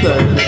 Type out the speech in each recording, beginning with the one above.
द्वारे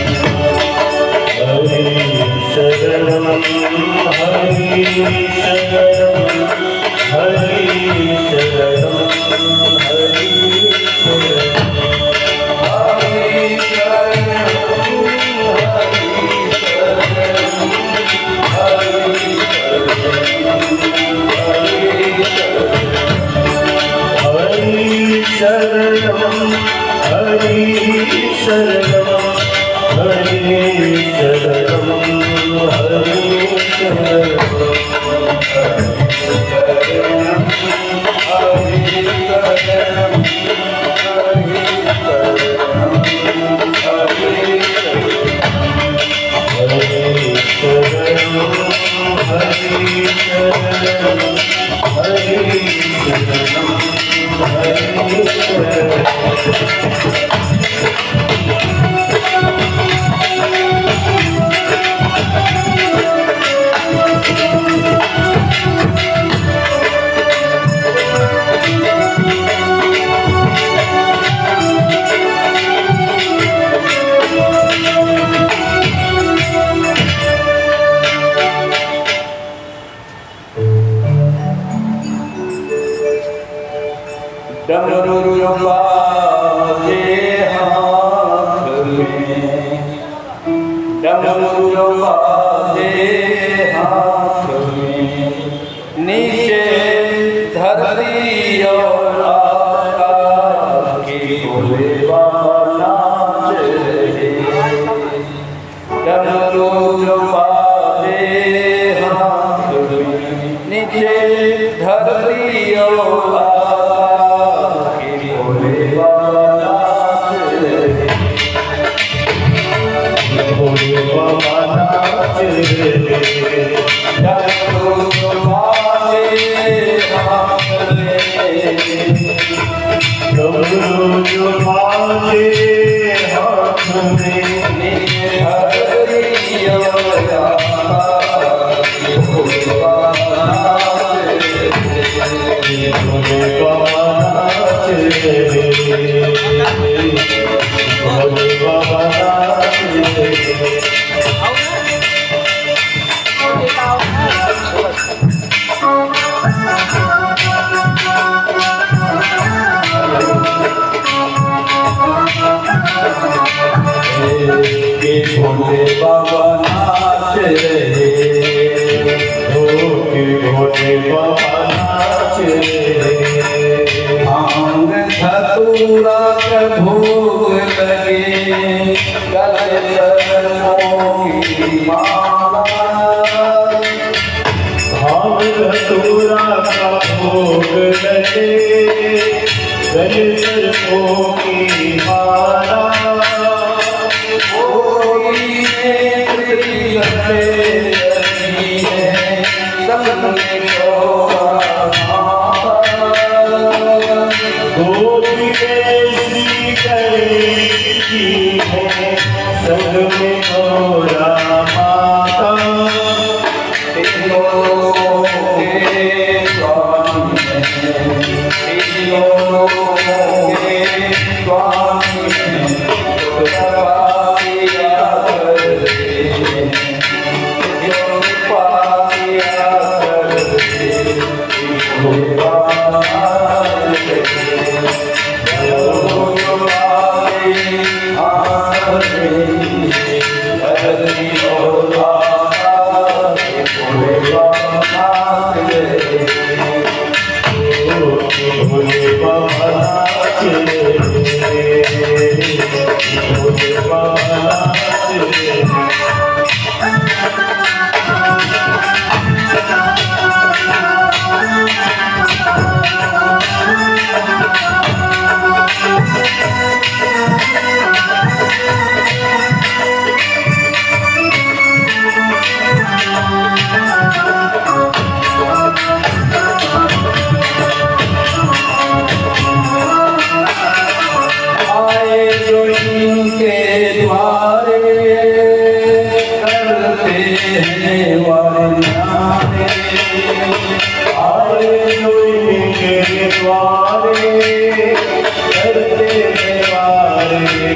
करते वारे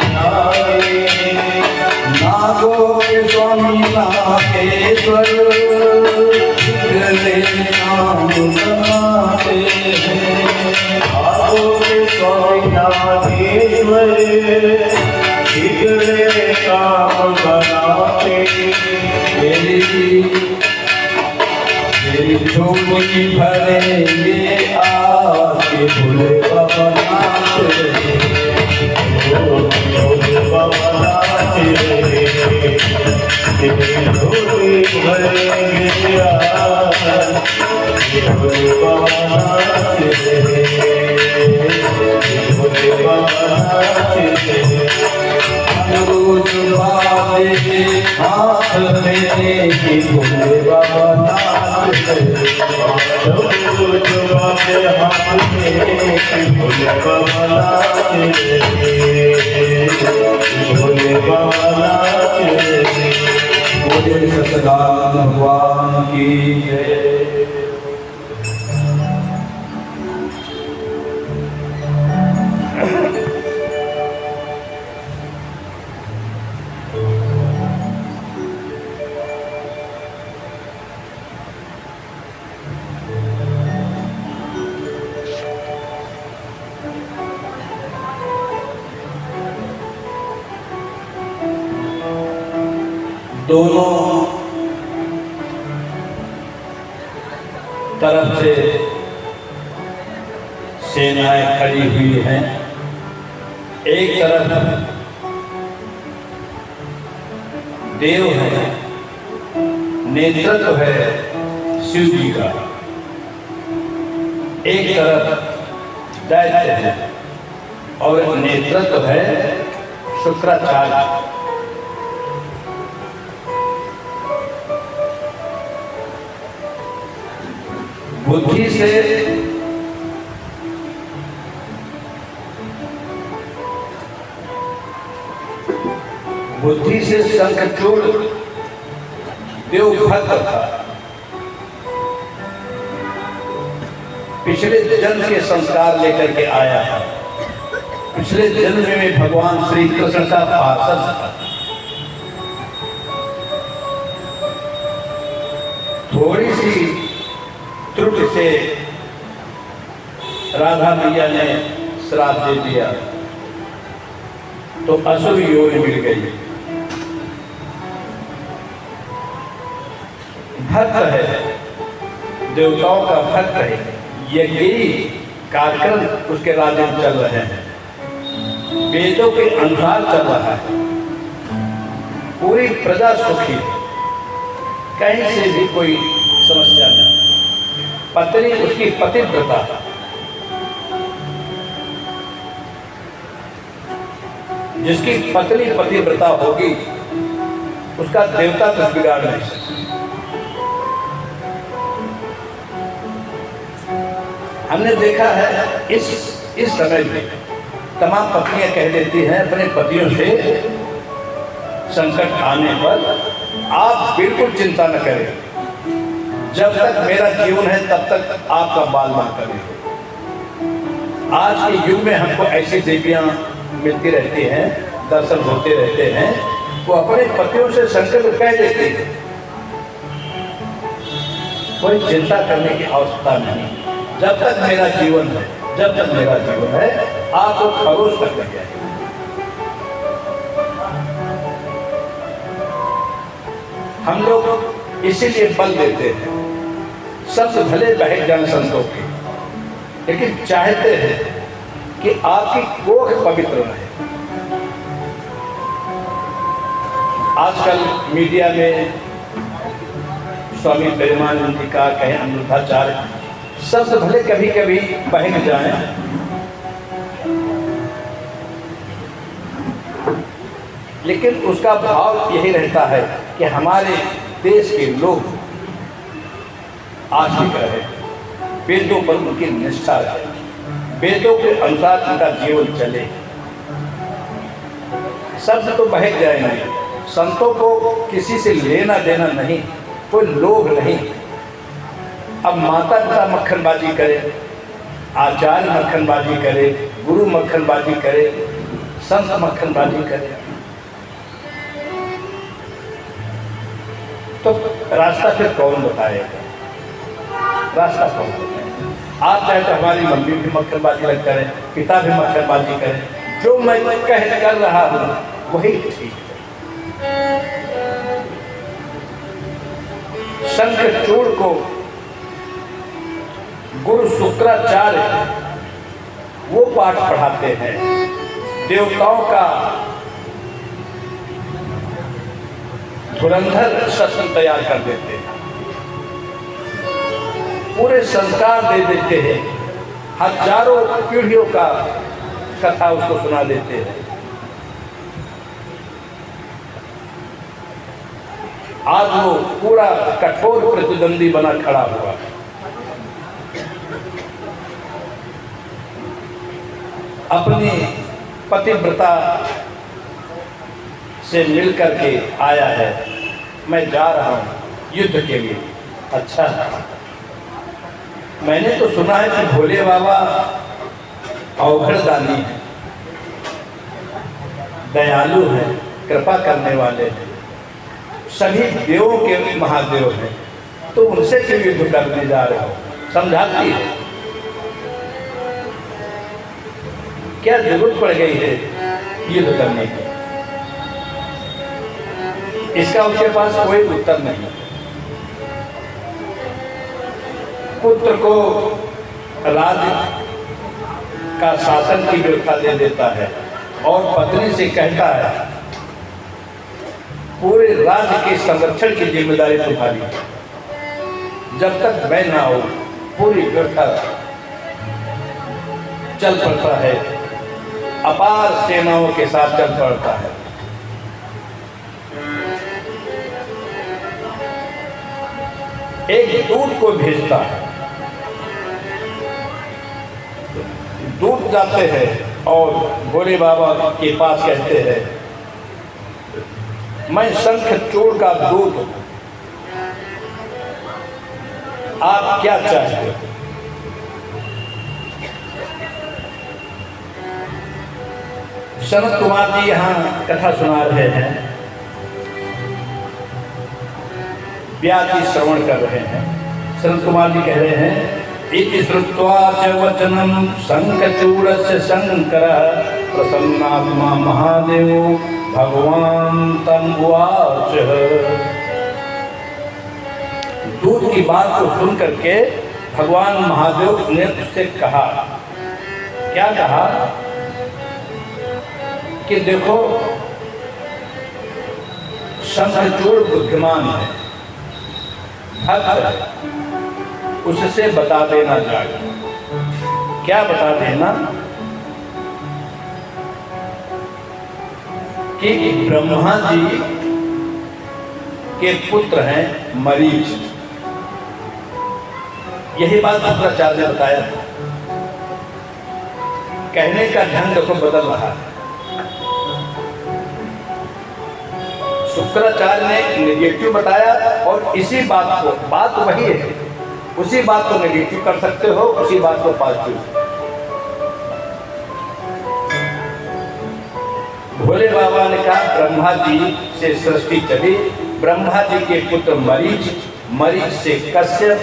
नागेश्वर बिगड़े काम बनाते हैं। आओ रे स्वामी नागेश्वर बिगड़े काम बनाते तेरी झोली भरेंगे आके भोले बाबा नाचे भोले बाबा नाचे झोली भरेंगे आके भोले बाबा नाचे भोले बाबा नाचे रोज बाबे हाथ में कि भोले बाबा नाचे रोज बाबे हाथ में कि भोले बाबा नाचे भोले बाबा नाचे। बोले सतनाम भगवान की जय। दोनों तरफ से सेनाएं खड़ी हुई हैं। एक तरफ देव है, नेतृत्व है शिव जी का। एक तरफ दैत्य है और नेतृत्व है शुक्राचार्य। बुद्धि से शंखचूड़ देवभक्त था। पिछले जन्म के संस्कार लेकर के आया था। पिछले जन्म में भगवान श्री कृष्ण का पार्षद था। थोड़ी सी त्रुटि से राधा मैया ने श्राप दे दिया तो असुर योनि मिल गई। भक्त है, देवताओं का भक्त है, यज्ञी कार्यक्रम उसके राज्य में चल रहे हैं, वेदों के अनुसार चल रहा है, पूरी प्रजा सुखी है, कहीं से भी कोई समस्या नहीं। पत्नी उसकी पतिव्रता, जिसकी पत्नी पतिव्रता होगी उसका देवता कुछ बिगाड़ नहीं सकता। हमने देखा है इस समय में तमाम पत्नियां कह देती हैं अपने पतियों से संकट आने पर आप बिल्कुल चिंता न करें, जब तक मेरा जीवन है तब तक आपका बाल ना करें। आज के युग में हमको ऐसी देवियां मिलती रहती हैं, दर्शन होते रहते हैं, वो अपने पतियों से संकट कह देती है। कोई चिंता करने की आवश्यकता नहीं, जब तक मेरा जीवन है, जब तक मेरा जीवन है आपको खरोच तक लग जाएगा। हम लोग इसीलिए बल देते हैं, सबसे भले बहक जान संतों की, लेकिन चाहते हैं कि आपकी कोख पवित्र रहे। आजकल मीडिया में स्वामी प्रेमानंद जी का कहें अनिरुद्धाचार्य, सबसे भले कभी कभी बहक जाए, लेकिन उसका भाव यही रहता है कि हमारे देश के लोग आस्तिक रहे, वेदों पर उनकी निष्ठा रहे, वेदों के अनुसार उनका जीवन चले। शब्द तो बहक जाएंगे, संतों को किसी से लेना देना नहीं, कोई लोभ नहीं। अब माता पिता मक्खनबाजी करे, आचार्य मक्खनबाजी करे, गुरु मक्खनबाजी करे, संत मक्खनबाजी करे, तो रास्ता फिर कौन बताएगा? रास्ता कौन बताएगा? आप चाहे तो हमारी मम्मी भी मक्खरबाजी करें, पिता भी मक्खरबाजी करें, जो मैं कर रहा हूँ वही ठीक है। शंखचूड़ को गुरु शुक्राचार्य वो पाठ पढ़ाते हैं, देवताओं का धुरंधर शस्त्र तैयार कर देते हैं, पूरे संस्कार दे देते हैं, हजारों पीढ़ियों का कथा उसको सुना देते हैं। आज वो पूरा कठोर प्रतिद्वंदी बना खड़ा हुआ। अपनी पतिव्रता से मिलकर के आया है, मैं जा रहा हूँ युद्ध के लिए। अच्छा, मैंने तो सुना है कि भोले बाबा अवघड़दानी है, दयालु है, कृपा करने वाले हैं, सभी देवों के महादेव हैं, तो उनसे क्यों युद्ध करने जा रहे हो? समझाती है, क्या जरूरत पड़ गई है युद्ध करने की? इसका उसके पास कोई उत्तर नहीं। पुत्र को राज्य का शासन की व्यवस्था दे देता है और पत्नी से कहता है पूरे राज्य के संरक्षण की जिम्मेदारी तुम्हारी है, जब तक मैं ना हो पूरी व्यवस्था चल पड़ता है, अपार सेनाओं के साथ चल पड़ता है। एक दूत को भेजता है, दूत जाते हैं और भोले बाबा के पास कहते हैं मैं शंखचूड़ का दूत हूं, आप क्या चाहते हो? सनत कुमार जी यहाँ कथा सुना रहे हैं, व्यास जी श्रवण कर रहे हैं। सनत कुमार जी कह रहे हैं इति श्रुत्वा च वचनं शंखचूड़स्य शंकरः प्रसन्नात्मा महादेवो भगवान तम् उवाच। दूत की बात को सुन करके भगवान महादेव ने उससे कहा, क्या कहा कि देखो शंखचूड़ बुद्धिमान है, भक्त है, उससे बता देना चाहिए। क्या बता देना? कि ब्रह्मा जी के पुत्र हैं मरीच। यही बात शुक्राचार्य ने बताया। कहने का ढंग देखो बदल रहा है। शुक्राचार्य ने नेगेटिव बताया और इसी बात को, बात वही है, उसी बात को नेगेटिव कर सकते हो, उसी बात को पॉजिटिव। भोले बाबा ने कहा ब्रह्मा जी से सृष्टि चली, ब्रह्मा जी के पुत्र मरीच, मरीच से कश्यप,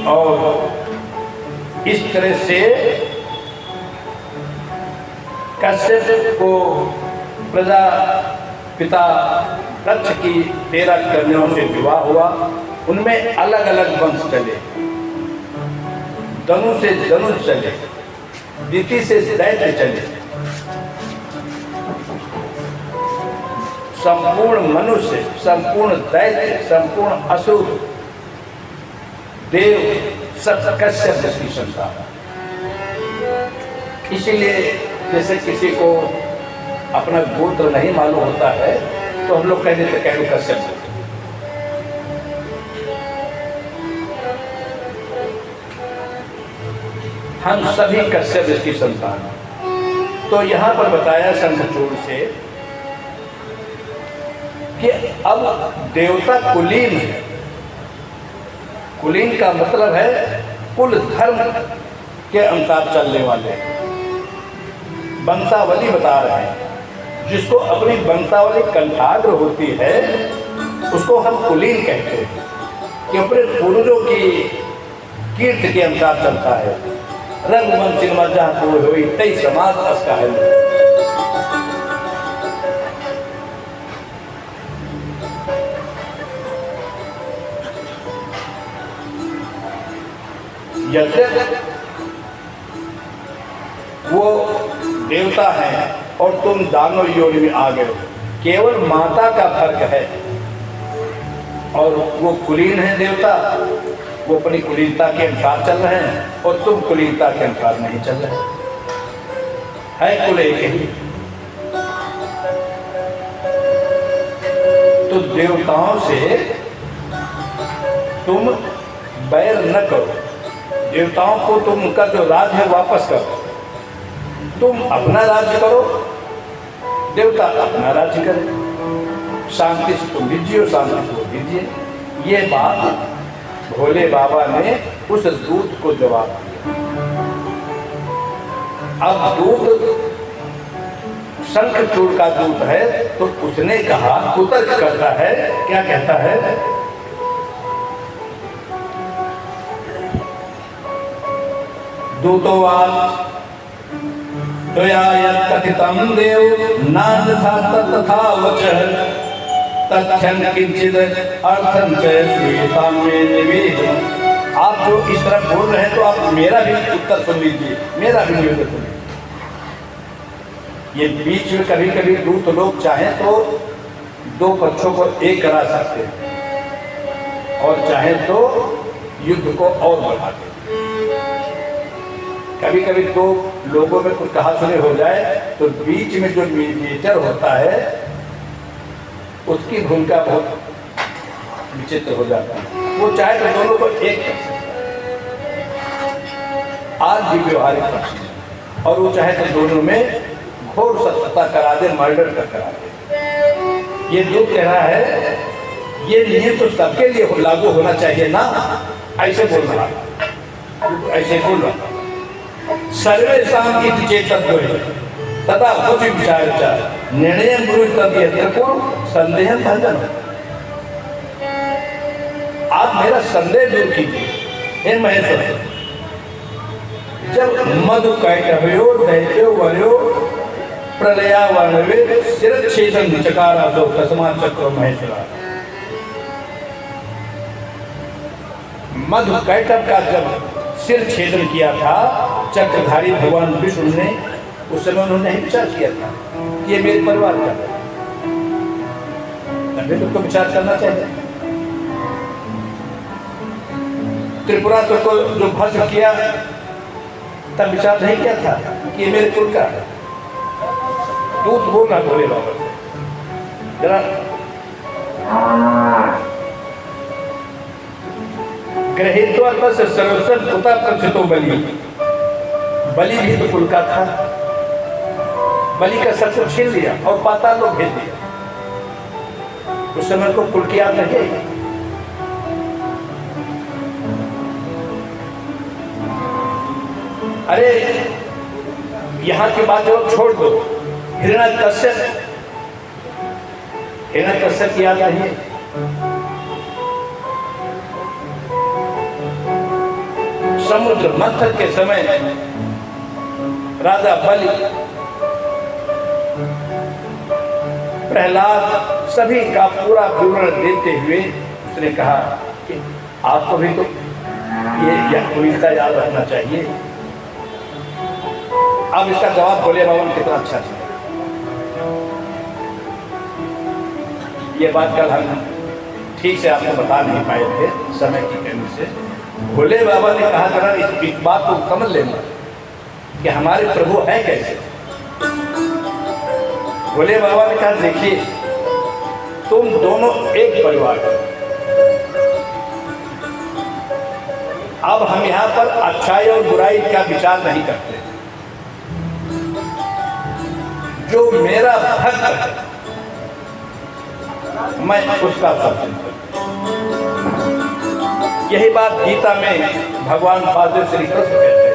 और इस तरह से कश्यप को प्रजापिता दक्ष की 13 कन्याओं से विवाह हुआ। उनमें अलग अलग वंश चले, धनु से धनुष चले, दिति से दैत्य चले, संपूर्ण मनुष्य, संपूर्ण दैत्य, संपूर्ण असुर, देव सब कश्यप की संतान। इसीलिए जैसे किसी को अपना गोत्र नहीं मालूम होता है तो हम लोग कह देते कह लो कश्यप। हम सभी कश्यप इसकी संतान। तो यहाँ पर बताया शंखचूड़ से कि अब देवता कुलीन है। कुलीन का मतलब है कुल धर्म के अनुसार चलने वाले। वंशावली बता रहे हैं जिसको अपनी वंशावली कंठाग्र होती है उसको हम कुलीन कहते हैं, कि अपने पूर्वजों की कीर्ति के अनुसार चलता है। रंगमंच सिनेमा जहाँ पूर्ण हुई तई समाज उसका है। यद्यप वो देवता हैं और तुम दानव योनि में आ गए हो, केवल माता का फर्क है। और वो कुलीन है देवता, वो अपनी कुलीनता के अनुसार चल रहे हैं और तुम कुलीनता के अनुसार नहीं चल रहे है कुल एक ही। तो देवताओं से तुम बैर न करो, देवताओं को तुम उनका जो राज है वापस करो, तुम अपना राज्य करो, देवता अपना राज्य करे, शांति से तुम भी जियो, शांति से वो भी जिए। ये बात भोले बाबा ने उस दूत को जवाब दिया। अब दूत शंखचूड़ का दूत है तो उसने कहा, कुतर्क करता है, क्या कहता है, दूतोवाच त्वया यत् कथितं देव नान्यथा तथा वचः तथ्यं किंचिद अर्थं च श्रूयतां मे निवेदनम्। आप जो इस तरह बोल रहे हैं तो आप मेरा भी उत्तर सुन लीजिए, मेरा भी निवेदन सुनिए। ये बीच में कभी कभी दूत लोग चाहें तो दो पक्षों को एक करा सकते हैं और चाहें तो युद्ध को और बढ़ा दें। कभी कभी तो लोगों में कुछ कहा सुनी हो जाए तो बीच में जो मीडिएटर होता है उसकी भूमिका बहुत विचित्र हो जाता है। वो चाहे तो दोनों को एक कर सकता है, आज भी व्यवहारिक पक्ष है, और वो चाहे तो दोनों में घोर सत्यता करा दे, मर्डर का करा दे। ये जो कह रहा है ये नियम तो सबके लिए लागू होना चाहिए ना, ऐसे बोल रहा, ऐसे बोल रहा। सर्वेषां इति चेतत्वे तथा कुछ विचार निर्णय गुरु तद्यत्र को संदेह भंजन। आप मेरा संदेह दूर कीजिए हे महेश्वर। जब मधु कैटभयो दैत्यो वर्यो प्रलया वर्णवे शिरच्छेदं चकारासो तस्मात् चक्रो महेश्वरा। मधु कैटभ का जब सिर छेदन किया था चक्रधारी भगवान विष्णु ने, उस समय उन्होंने विचार किया था कि ये मेरे परिवार का है, तभी तुमको विचार करना चाहिए। त्रिपुरासुर को जो भस्म किया तब विचार नहीं किया था कि ये मेरे कुल का है। दूत बोलना भोले बाबा से जरा गृहीत्वा सर्वस्व कुता प्रथितो बलि। बलि भी तो कुल का था, बलि का सब कुछ छीन लिया और पाताल लोग भेज दिया। उस समय को कुल की याद नहीं। अरे यहाँ की बात जो छोड़ दो, हिरण्यकश्यप की याद नहीं। समुद्र मंथन के समय राजा बलि, प्रहलाद सभी का पूरा विवरण देते हुए उसने कहा कि आपको भी तो ये भूमिका याद रखना चाहिए। अब इसका जवाब भोले बाबा ने कितना अच्छा दिया। ये बात कल हम ठीक से आपको बता नहीं पाए थे समय की कमी से। भोले बाबा ने कहा जरा इस बात को समझ लेना कि हमारे प्रभु हैं कैसे। भोले बाबा ने कहा देखिए तुम दोनों एक परिवार हो। अब हम यहाँ पर अच्छाई और बुराई का विचार नहीं करते। जो मेरा भक्त है मैं उसका सत्संग करूं। यही बात गीता में भगवान पाद श्री कृष्ण कहते हैं।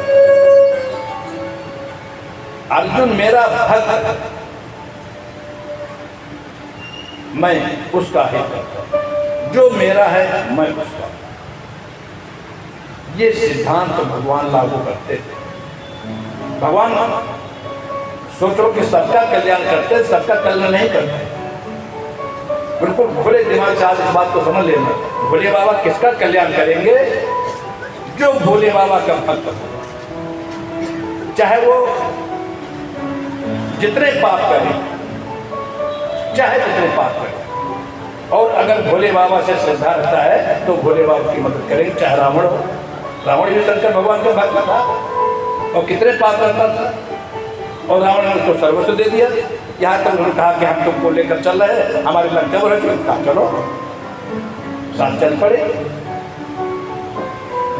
अर्जुन मेरा भक्त मैं उसका हित करता हूँ, जो मेरा है मैं उसका। ये सिद्धांत तो भगवान लागू करते थे। भगवान सोचो कि सबका कल्याण करते, सबका कल्याण नहीं करते। बिल्कुल खुले दिमाग से आज इस बात को समझ लेना, भोले बाबा किसका कल्याण करेंगे? जो भोले बाबा का भक्त हो, चाहे वो जितने पाप करें, चाहे जितने पाप करें, और अगर भोले बाबा से श्रद्धा रखता है तो भोले बाबा की मदद करेंगे। चाहे रावण हो, रावण भी शंकर भगवान का भक्त था और कितने पाप करता था, और रावण ने उसको सर्वस्व दे दिया। यहाँ तक उन्होंने कहा कि हम तुमको लेकर चल रहे हैं, हमारे लगते हो रहे, कहा चलो साथ चल पड़े।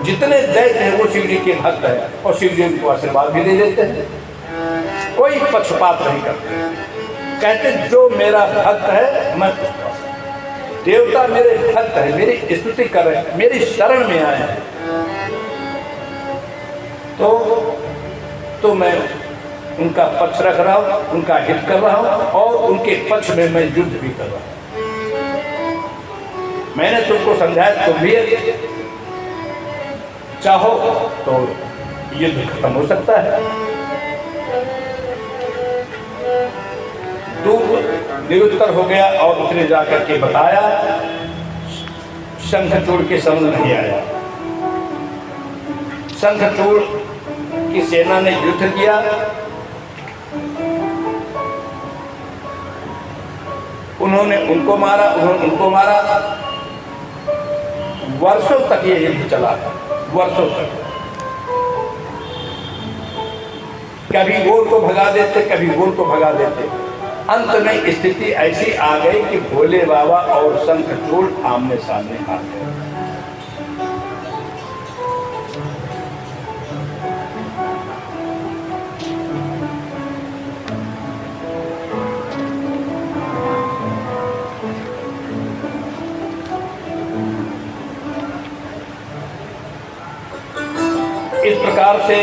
जितने दैत्य हैं वो शिव जी के भक्त है और शिव जी उनको आशीर्वाद भी दे देते हैं, कोई पक्षपात नहीं करते। कहते जो मेरा भक्त है मैं, देवता मेरे भक्त है, मेरी स्तुति कर रहे हैं, मेरी शरण में आए हैं, तो मैं उनका पक्ष रख रहा हूं, उनका हित कर रहा हूं और उनके पक्ष में मैं युद्ध भी कर रहा हूं। मैंने तुमको समझाया, तुम भी चाहो तो युद्ध खत्म हो सकता है। दूत निरुत्तर हो गया और उसने जाकर के बताया, शंखचूड़ के समझ नहीं आया। शंखचूड़ की सेना ने युद्ध किया, उन्होंने उनको मारा, उन्होंने उनको मारा। वर्षों तक ये युद्ध चला, वर्षों तक। कभी वो उनको भगा देते, कभी वो उनको भगा देते। अंत में स्थिति ऐसी आ गई कि भोले बाबा और शंखचूड़ आमने सामने आ गए। इस प्रकार से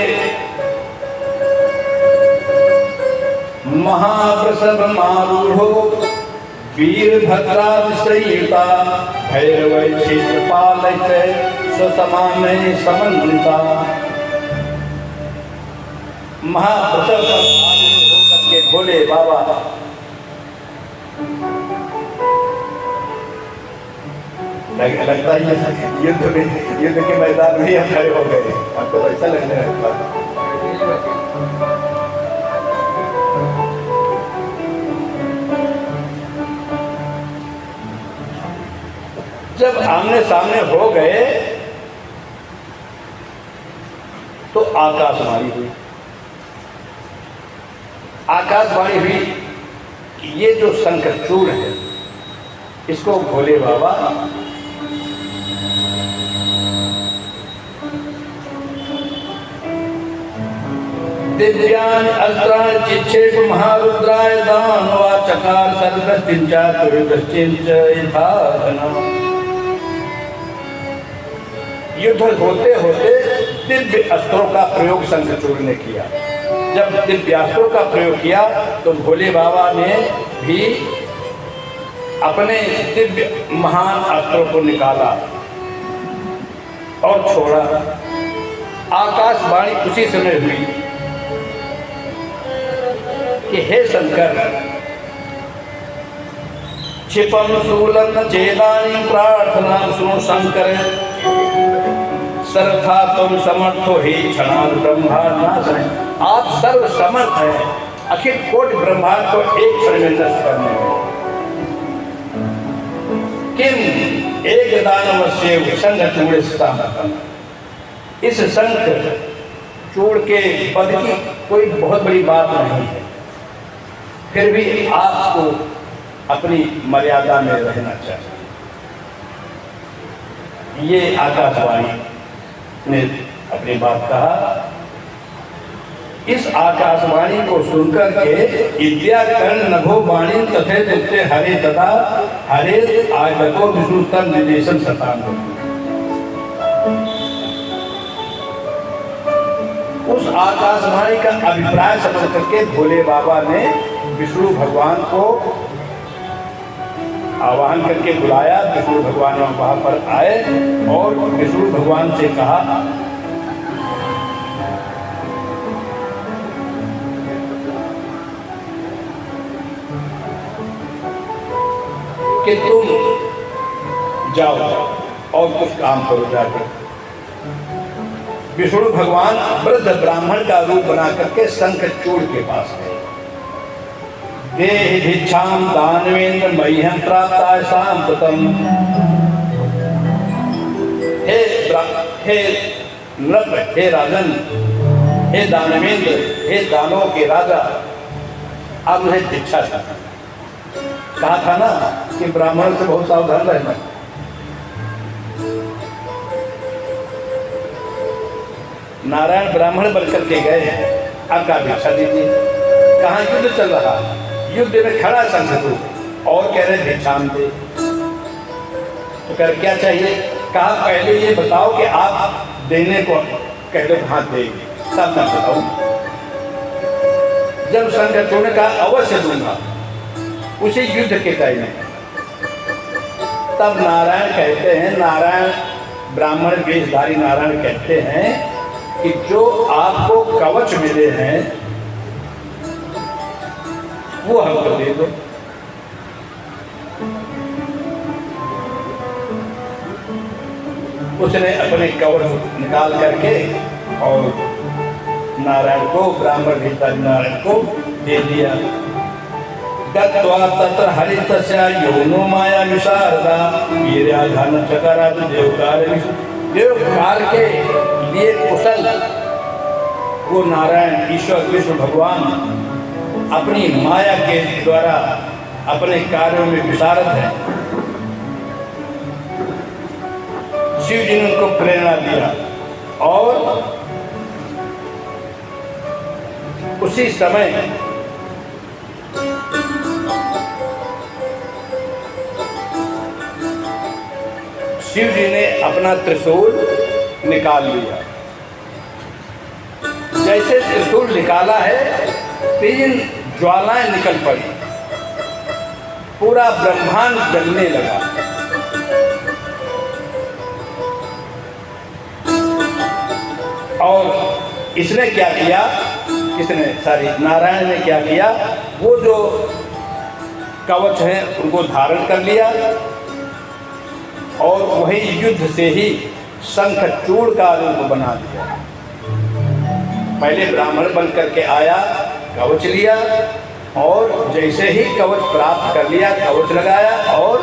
महाप्रसव मारूढ़ो वीरभद्रादिश्रयिता भैरव क्षेत्रपालैः स्वसमानैः समन्विता। महाप्रसव होकर के भोले बाबा लगता है युद्ध के मैदान में हम खड़े हो गए, आपको तो ऐसा लगने लगता। जब आमने सामने हो गए तो आकाशवाणी हुई। आकाशवाणी हुई कि ये जो शंखचूड़ है इसको भोले बाबा दिव्यान अस्त्राणि चिक्षेप महारुद्राय दानवा चकार सर्वस्तिंचा तुर्दश्चिंच यथाधना। युद्ध होते होते दिव्य अस्त्रों का प्रयोग शंखचूड़ ने किया। जब दिव्य अस्त्रों का प्रयोग किया तो भोले बाबा ने भी अपने दिव्य महान अस्त्रों को निकाला और छोड़ा। आकाशवाणी उसी समय हुई कि हे शंकर, क्षिपम शूलं चेदानी प्रार्थना सुनो शंकर, सर्वथा तुम समर्थो ही क्षणाद ब्रह्मांड नाशय। आप सर्व समर्थ हैं अखिल कोटि ब्रह्मांड को एक क्षण में नष्ट करने में। किम एक दानवस्य शंखचूड़, इस शंखचूड़ के पद की कोई बहुत बड़ी बात नहीं है, फिर भी आपको अपनी मर्यादा में रहना चाहिए। ये आकाशवाणी ने अपनी बात कहा। इस आकाशवाणी को सुनकर के विद्या कर्ण नभो वाणी तथे दित्ते हरे तथा हरे आयतो विशुद्धम निर्देशन सतान। उस आकाशवाणी का अभिप्राय समझ करके भोले बाबा ने विष्णु भगवान को आवाहन करके बुलाया। विष्णु भगवान वहाँ पर आए और विष्णु भगवान से कहा कि तुम जाओ और कुछ काम करो जाके। विष्णु भगवान वृद्ध ब्राह्मण का रूप बना करके शंखचूड़ के पास गए। देहि भिक्षाम दानवेंद्र मह्यम प्राप्ताय सांप्रतम। हे नृप, हे राजन, हे दानवेंद्र, हे दानों के राजा, आप मुझे भिक्षा चाहते। कहा था ना कि ब्राह्मण से बहुत सावधान रहना। नारायण ब्राह्मण बनकर के गए, आपका भिक्षा दीजिए। कहाँ युद्ध चल रहा, युद्ध में खड़ा शंखचूड़ और कह रहे भिक्षा दे। तो कह रहे क्या चाहिए? कहा पहले ये बताओ कि आप देने को कह दो, हाथ देंगे, तब मैं बताऊं। जब शंखचूड़ ने कहा अवश्य दूंगा, उसी युद्ध के टाइम में, तब नारायण कहते हैं, नारायण ब्राह्मण वेशधारी नारायण कहते हैं कि जो आपको कवच मिले हैं वो हमको दे दो। उसने अपने कवच निकाल करके और नारायण को, ब्राह्मण वेशधारी नारायण को दे दिया। दत्वा तत्र हरितस्य योनो माया विशारदा वीर्याधान चकारात देवकार के लिए कुशल वो नारायण ईश्वर विष्णु भगवान अपनी माया के द्वारा अपने कार्यों में विशारद है। शिव जी ने उनको प्रेरणा दिया और उसी समय शिव जी ने अपना त्रिशूल निकाल लिया। जैसे त्रिशूल निकाला है, 3 ज्वालाएं निकल पड़ी, पूरा ब्रह्मांड जलने लगा। और इसने क्या किया, नारायण ने क्या किया, वो जो कवच हैं उनको धारण कर लिया और वही युद्ध से ही शंखचूड़ का रूप बना दिया। पहले ब्राह्मण बन करके आया, कवच लिया और जैसे ही कवच प्राप्त कर लिया, कवच लगाया और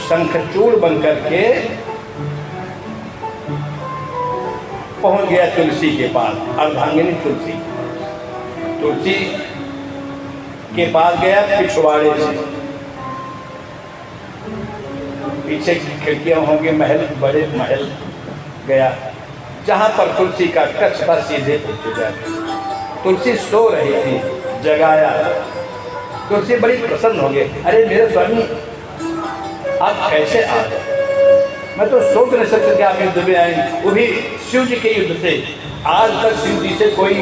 शंखचूड़ बन करके पहुंच गया तुलसी के पास। अर्धांगिनी तुलसी के पास गया, पिछवाड़े से पीछे खिड़कियां होंगे, महल, बड़े महल गया, जहां पर तुलसी का कच्छ था, सीधे पहुंचे जाके। तुलसी सो रही थी, जगाया। तुलसी बड़ी प्रसन्न हो गई, अरे मेरे स्वामी आप कैसे आ गए? मैं तो सोच नहीं सकता कि आप युद्ध में आएंगे, वो भी शिव जी के युद्ध से। आज तक शिव जी से कोई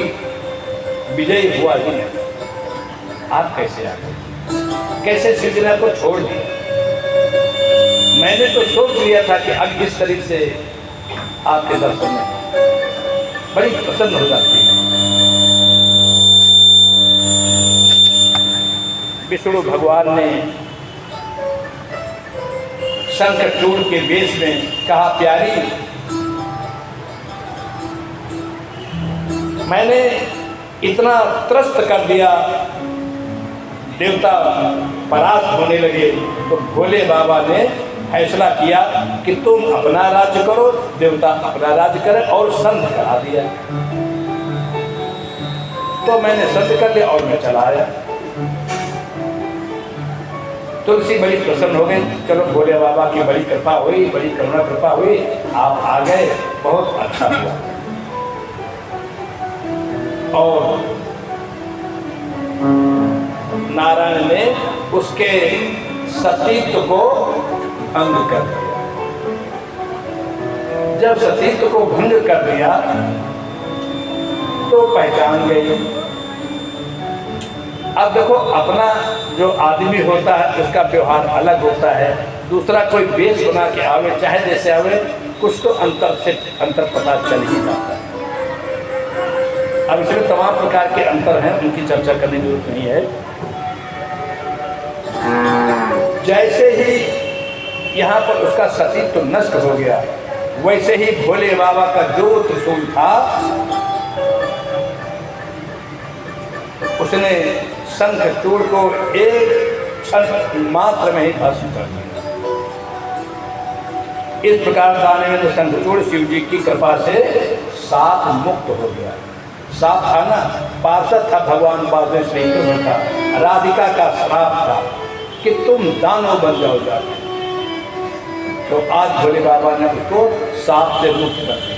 विजय हुआ ही नहीं, आप कैसे आ गए? कैसे शिव जी ने आपको छोड़ दिया? मैंने तो सोच लिया था कि अब इस तरीके से आपके दर्शन में बड़ी प्रसन्न हो जाती है। विष्णु भगवान ने शंखचूड़ के वेश में कहा, प्यारी मैंने इतना त्रस्त कर दिया, देवता परास्त होने लगे, तो भोले बाबा ने फैसला किया कि तुम अपना राज्य करो, देवता अपना राज्य करें, और संत करा दिया। तो मैंने संत कर लिया और मैं चला आया। तुलसी बड़ी प्रसन्न हो गई, चलो भोले बाबा की बड़ी कृपा हुई, बड़ी करुणा कृपा हुई, आप आ गए, बहुत अच्छा हुआ। और नारायण ने उसके सतीत्व को भंग कर दिया। जब सतीत्व को भंग कर दिया तो पहचान गई। अब देखो, अपना जो आदमी होता है उसका व्यवहार अलग होता है, दूसरा कोई वेश बना के आवे, चाहे जैसे आवे, कुछ तो अंतर पता चल ही जाता है। अब इसमें तमाम प्रकार के अंतर हैं, उनकी चर्चा करने की जरूरत नहीं है। जैसे ही यहाँ पर उसका सतीत्व नष्ट हो गया, वैसे ही भोले बाबा का जो त्रिशूल था उसने शंखचूड़ को एक क्षण मात्र में ही भस्म कर दिया। इस प्रकार दानवेंद्र शंखचूड़ शिव जी की कृपा से साप मुक्त हो गया। साप था ना, पार्षद था भगवान बादल श्री कृष्ण का, राधिका का श्राप था कि तुम दानव बन जाओ जाके। तो आज भोले बाबा ने उसको साप से मुक्त कर दिया।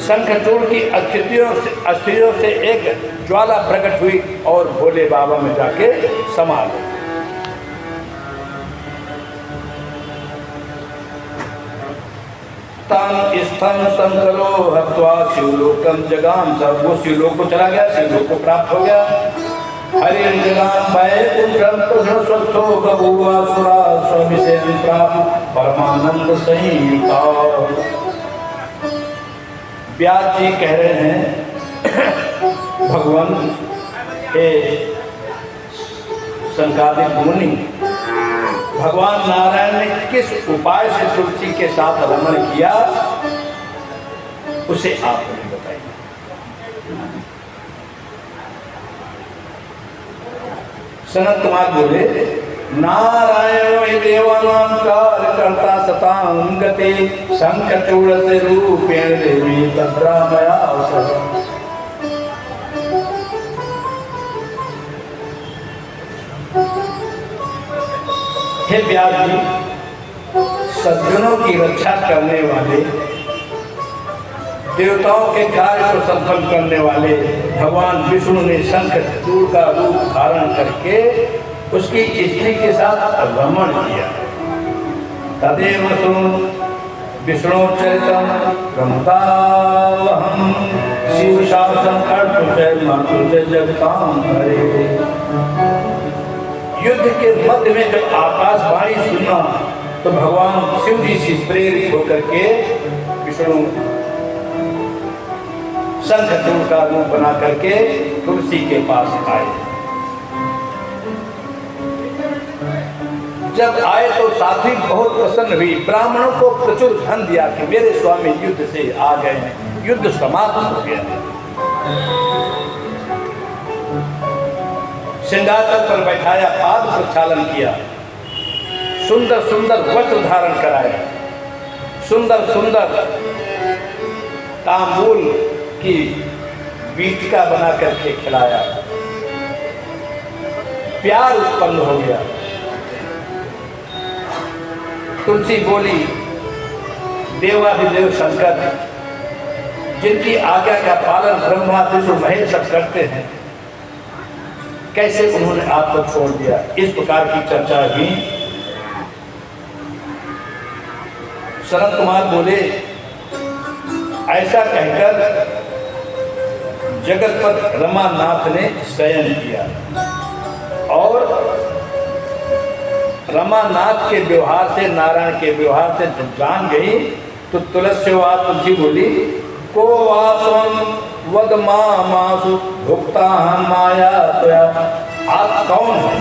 शंखचूड़ की अस्थियों से एक ज्वाला प्रकट हुई और भोले बाबा में जाके समा गई। स्थम शंकरो हत्वा शिवलोकम जगाम, सब वो शिवलोक को चला गया, शिवलोक को प्राप्त हो गया। हरि जगाम वैकुंठम कृष्ण स्वस्थो बभूवा सुरा स्वविषयं प्राप्त परमानंद संहिता। व्यास जी कह रहे हैं, भगवान हे संकादिक मुनि, भगवान नारायण ने किस उपाय से तुलसी के साथ रमण किया उसे आप हमें बताइए। सनत कुमार बोले, नारायण देवानां कार्यकर्ता सतां गते शंखचूड़ से रूपेण देवी तद्रामया सह। हे व्यास जी, सज्जनों की रक्षा करने वाले, देवताओं के कार्य को संपन्न करने वाले भगवान विष्णु ने शंखचूड़ का रूप धारण करके उसकी स्त्री के साथ रमण किया। तदेव सुन विष्णु चरितम रमतावहम शिव शासन अर्थ मातुज जगताम हरे। युद्ध के मध्य में जब आकाशवाणी सुना तो भगवान शिव जी से प्रेरित होकर के विष्णु शंखचूड़ का रूप बना करके तुलसी के पास आए। जब आए तो साथी बहुत प्रसन्न हुई, ब्राह्मणों को प्रचुर धन दिया कि मेरे स्वामी युद्ध से आ गए हैं, युद्ध समाप्त हो गया है। सिंहासन पर बैठाया, पाद प्रक्षालन किया, सुंदर सुंदर वस्त्र धारण कराया, सुंदर सुंदर तांबूल की बीटिका बना करके खिलाया। प्यार उत्पन्न हो गया। तुलसी बोली, देवाधिदेव शंकर जिनकी आज्ञा का पालन ब्रह्मा विष्णु महेश सब करते हैं, कैसे उन्होंने आपको छोड़ दिया। इस प्रकार की चर्चा भी। शरद कुमार बोले, ऐसा कहकर जगतपति रमानाथ ने शयन किया और रमानाथ के व्यवहार से, नारायण के व्यवहार से जब जान गई तो तुलसी बोली, को आत्म वद मासु भुक्ता माया त्वया। आप कौन हैं,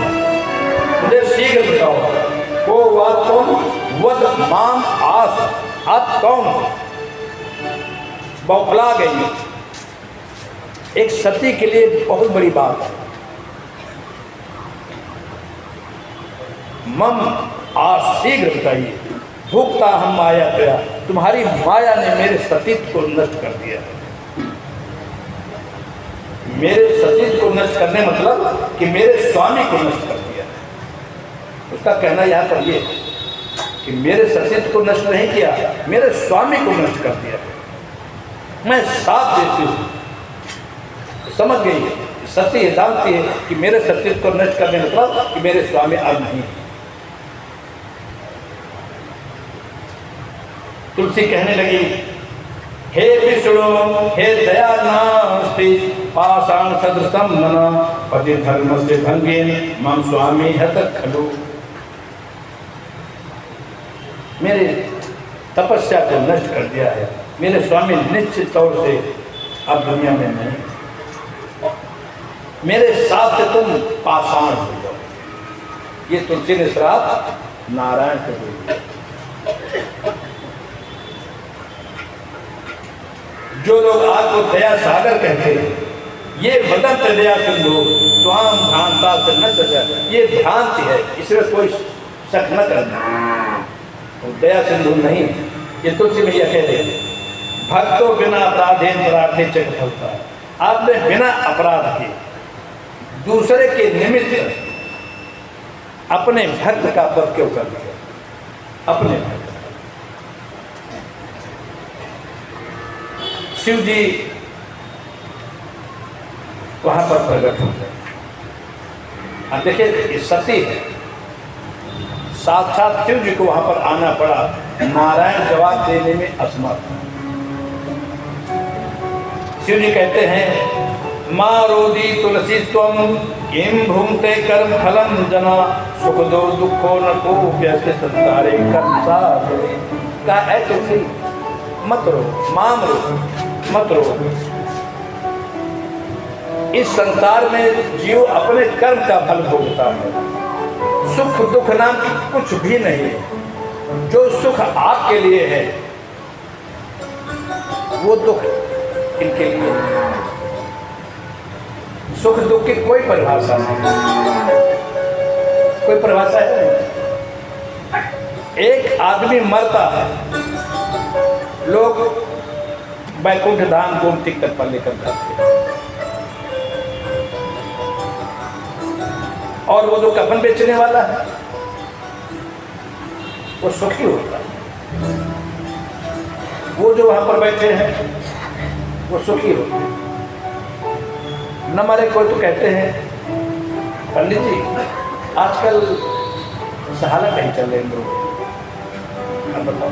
मुझे शीघ्र बताओ। को आत्म वद माम आस, आप कौन हैं? बौखला गई। एक सती के लिए बहुत बड़ी बात है। मम आज शीघ्र बताइए। भुगता हम माया त्वया, तुम्हारी माया ने मेरे सतीत्व को नष्ट कर दिया। मेरे सतीत्व को नष्ट करने मतलब कि मेरे स्वामी को नष्ट कर दिया। उसका कहना यहाँ पर ये कि मेरे सतीत्व को नष्ट नहीं किया, मेरे स्वामी को नष्ट कर दिया। मैं साथ देती हूँ। समझ गई, सत्य जानती है कि मेरे सतीत्व को नष्ट करने मतलब कि मेरे स्वामी अब नहीं। तुलसी कहने लगी, हे विष्णु हे दयानास्ति पाषाण सदृशम मन पति धर्म से भंगे मम स्वामी है तक खलु। मेरे तपस्या को नष्ट कर दिया है, मेरे स्वामी निश्चित तौर से अब दुनिया में नहीं, मेरे साथ से तुम पाषाण हो जाओ। ये तुलसी ने श्राप नारायण को दिया। जो लोग आपको दया सागर कहते हैं, ये बदंत दया सिंधु त्वाम भ्रांता न सजा, ये भ्रांति है, इसमें कोई शक न करना। तो दया सिंधु नहीं, ये तुलसी मैया कहते हैं भक्तों बिना अपराधे प्रार्थे चक फलता। आपने बिना अपराध के दूसरे के निमित्त अपने भक्त का वध क्यों कर दिया? अपने भक्त शिव जी वहां पर प्रकट हो गए। अब देखिए सती है, साक्षात शिव जी को वहां पर आना पड़ा, नारायण जवाब देने में असमर्थ। शिव जी कहते हैं माँ रोदी तुलसी त्वम किम भूमते कर्म फलम जना सुख दो दुखो न को व्यस्त संसारे कर्म साधरे। कहा है तुलसी मत रो, माम रो, मत रो। इस संसार में जीव अपने कर्म का फल भोगता है, सुख दुख नाम कुछ भी नहीं है। जो सुख आपके लिए है वो दुख इनके लिए है। सुख दुख की कोई परिभाषा नहीं, कोई परिभाषा है नहीं। एक आदमी मरता है, लोग बैकुंठ धाम गोमती तट पर लेकर जाते हैं, और वो जो कफन बेचने वाला है वो सुखी होता है, वो जो वहां पर बैठे हैं वो सुखी होते हैं। न मरे कोई तो कहते हैं पंडित जी आजकल सहारा कहीं चल रहे हैं लोग, अब बताओ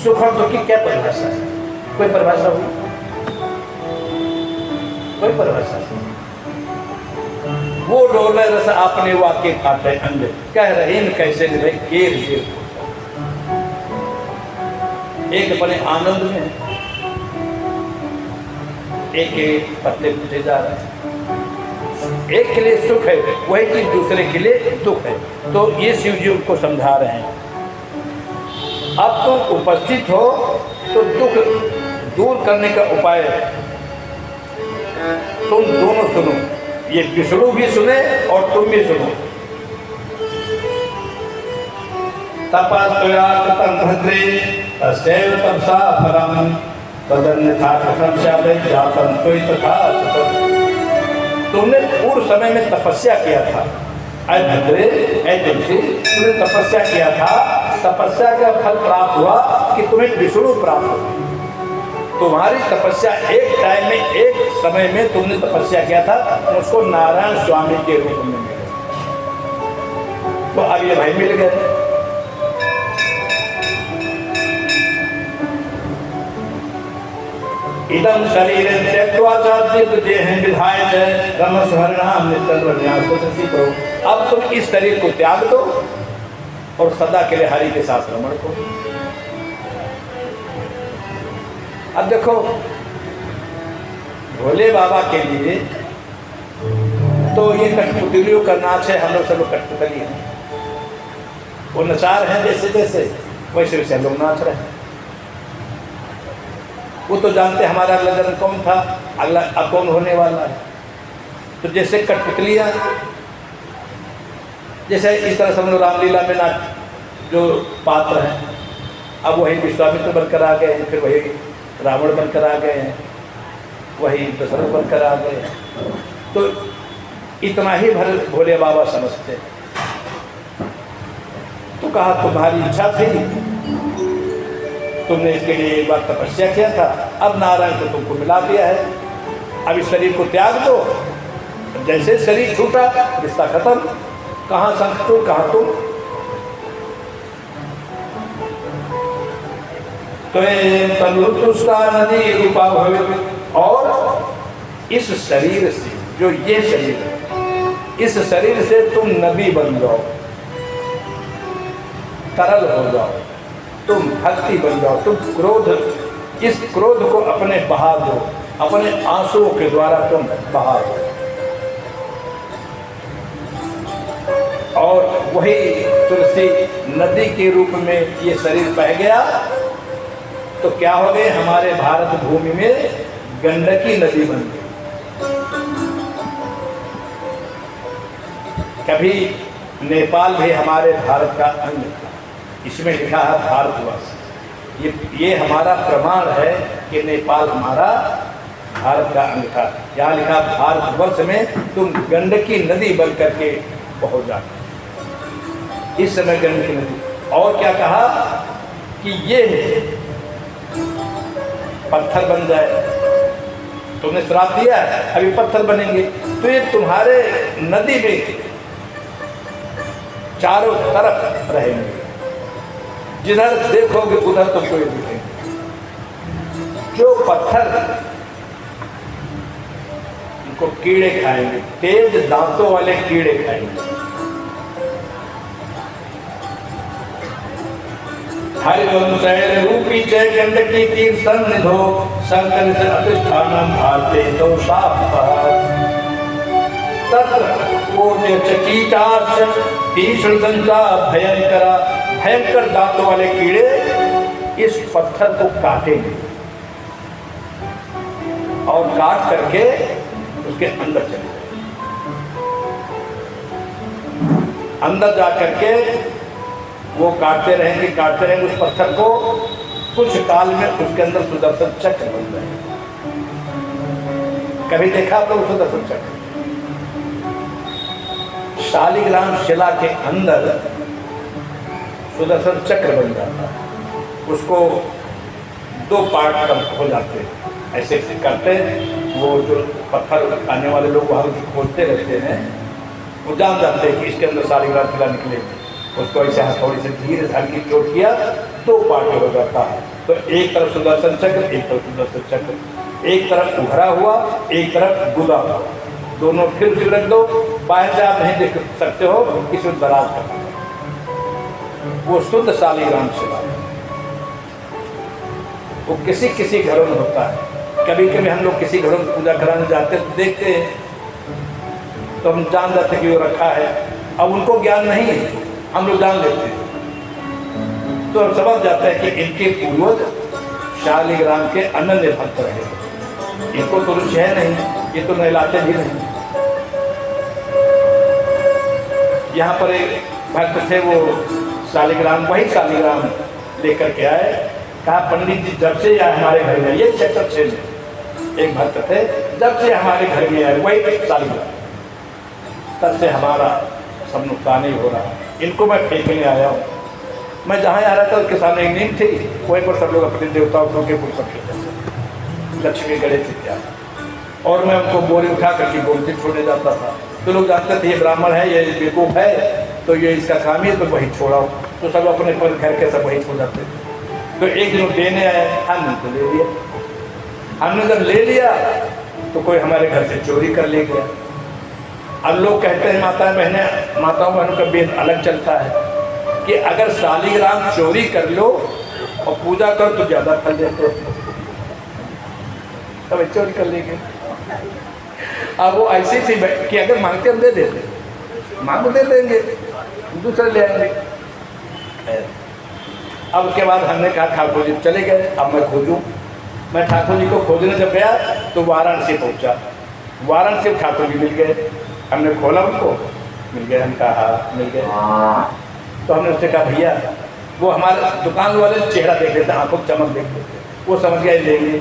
सुख और दुख की क्या परिभाषा है? कोई परिभाषा हुई? कोई परिभाषा नहीं। वो डोले रस आपने वाक्य खाते अंडे, कह रहे न कैसे रहे केर केर। एक अपने आनंद में, एक पत्ते पूछे जा रहे हैं। एक के लिए सुख है, वही चीज दूसरे के लिए दुख है। तो ये शिव जी उनको समझा रहे हैं। अब तुम उपस्थित हो तो दुख दूर करने का उपाय तुम दोनों सुनो, ये विष्णु भी सुने और तुम भी सुनो। तपस्या कृतं भद्रे तस्यैव तपसा फलम् तदन्यथा कथं स्यात् जातं त्वयि तथा चितम्। तुमने पूर्व समय में तपस्या किया था, ऐ भद्रे, ऐ तुलसी, तुमने तपस्या किया था, तपस्या का फल प्राप्त हुआ कि तुम्हें विष्णु प्राप्त हुआ। तुम्हारी तपस्या एक टाइम में, एक समय में तुमने तपस्या किया था, उसको नारायण स्वामी के रूप में मिले। तो अब ये भाई मिल गए। इदं शरीर त्यक्त्वा देहं विधाय च रमस्वरणाम नित्यन्यासो। अब तुम इस शरीर को त्याग दो और सदा के लिए हरि के साथ रमण करो। अब देखो भोले बाबा के लिए तो ये कठपुतलियों का नाच है, हम लोग सब लोग कठपुतली हैं। वो नचार हैं जैसे जैसे, वैसे वैसे हम लोग नाच रहे हैं। वो तो जानते हमारा अगला जन्म कौन था, अगला अब कौन होने वाला है। तो जैसे कठपुतलियाँ, जैसे इस तरह से हम लोग रामलीला में नाच जो पात्र हैं, अब वही विश्वामित्र बनकर आ गए हैं, फिर वही रावण बनकर आ गए हैं, वही दशरथ बनकर आ गए हैं। तो इतना ही भोले बाबा समझते। तो कहा तुम्हारी इच्छा थी, तुमने इसके लिए एक बार तपस्या किया था, अब नारायण को तुमको मिला दिया है, अब इस शरीर को त्याग दो। जैसे शरीर छूटा रिश्ता खत्म, कहाँ संग तुम, कहाँ तुम। तो तनुतुष्टा नदी रूपा भवे, और इस शरीर से जो ये शरीर है, इस शरीर से तुम नदी बन जाओ, तरल हो जाओ, तुम भक्ति बन जाओ, तुम क्रोध, इस क्रोध को अपने बहा दो, अपने आंसुओं के द्वारा तुम बहा दो। और वही तुलसी नदी के रूप में ये शरीर बह गया तो क्या हो गए, हमारे भारत भूमि में गंडकी नदी बन गई। कभी नेपाल भी हमारे भारत का अंग था, इसमें लिखा है भारतवर्ष। ये हमारा प्रमाण है कि नेपाल हमारा भारत का अंग था। यहाँ लिखा भारतवर्ष में तुम गंडकी नदी बन करके पहुंच जाते, इस समय गंडकी नदी। और क्या कहा कि ये पत्थर बन जाए, तुमने श्राप दिया है अभी पत्थर बनेंगे, तो ये तुम्हारे नदी में चारों तरफ रहेंगे, जिधर देखोगे उधर तुमको ये दिखेंगे। जो पत्थर इनको कीड़े खाएंगे, तेज दांतों वाले कीड़े खाएंगे। हरिवंशैल रूपी जय गंडकी तीर सन्निधो शंकर से अधिष्ठानम भारते तो चकीटार्च तीक्ष्ण दंता भयंकरा, भयंकर दांतों वाले कीड़े इस पत्थर को काटेंगे और काट करके उसके अंदर चले जाएंगे। अंदर जा करके वो काटते रहेंगे उस पत्थर को, कुछ काल में उसके अंदर सुदर्शन चक्र बन जाएगा। कभी देखा तो सुदर्शन चक्र, शालिग्राम शिला के अंदर सुदर्शन चक्र बन जाता है। उसको दो पार्ट हो जाते हैं, ऐसे करते वो जो पत्थर आने वाले लोग वहाँ खोजते रहते हैं, वो जान जाते हैं कि इसके अंदर शालिग्राम शिला निकलेगी। उसको ऐसे हथौड़ी से धीरे से हल्की चोट किया, दो पार्ट हो जाता है। तो एक तरफ सुदर्शन चक्र, एक तरफ सुदर्शन चक्र, एक तरफ उभरा हुआ, एक तरफ गुदा हुआ, दोनों फिर से रख दो। बाहर से आप नहीं देख सकते हो, इसमें दराज कर, वो शुद्ध शालिग्राम शिला। वो किसी किसी घरों में होता है। कभी कभी हम लोग किसी घरों में पूजा कराने जाते तो देखते हैं, तो हम जान जाते कि वो रखा है। अब उनको ज्ञान नहीं है, हम लोग जान लेते हैं, तो हम समझ जाते हैं कि इनके पूर्वज शालिग्राम के अनन्य भक्त रहे। इनको तो रुचि है नहीं, ये तो नहलाते भी नहीं। यहाँ पर एक भक्त थे, वो शालिग्राम, वही शालिग्राम लेकर के आए। कहा पंडित जी जब से यह हमारे घर में, ये चैप्टर 6 में एक भक्त थे, जब से हमारे घर में आए वही शालिग्राम, तब से हमारा सब नुकसान ही हो रहा है। इनको मैं फेंकने आया हूँ। मैं जहाँ आ रहा था उसके सामने एक नीम थी, वहीं पर सब लोग अपने देवताओं के फूल सब खेलते, लक्ष्मी गणेश इत्यादि। और मैं उनको बोरी उठा करके गोमती छोड़ने जाता था, तो लोग जानते थे ये ब्राह्मण है, ये बेवकूफ़ है, तो ये इसका काम ही है, तो वही छोड़ाओ। तो सब अपने पर घर के सब वही छोड़ जाते थे। तो एक दिन देने आए, हमने तो ले लिया। हमने जब ले लिया तो कोई हमारे घर से चोरी कर ले गया। अब लोग कहते हैं माताओं बहनों का वेद अलग चलता है कि अगर शालिग्राम चोरी कर लो और पूजा करो तो ज़्यादा फल देते हैं, तब चोरी कर लेंगे। अब वो ऐसी थी कि अगर मांगते हम दे देते, मांगो दे देंगे, दूसरे ले आएंगे। अब उसके बाद हमने कहा ठाकुर जी चले गए, अब मैं खोजूं। मैं ठाकुर जी को खोजने जब गया तो वाराणसी पहुंचा। वाराणसी ठाकुर जी मिल गए। हमने खोला उनको, मिल गए। हम कहा मिल गए। तो हमने उससे कहा भैया, वो हमारे दुकान वाले चेहरा देख लेते, आंखों की चमक देख लेते, वो समझ गया लेंगे।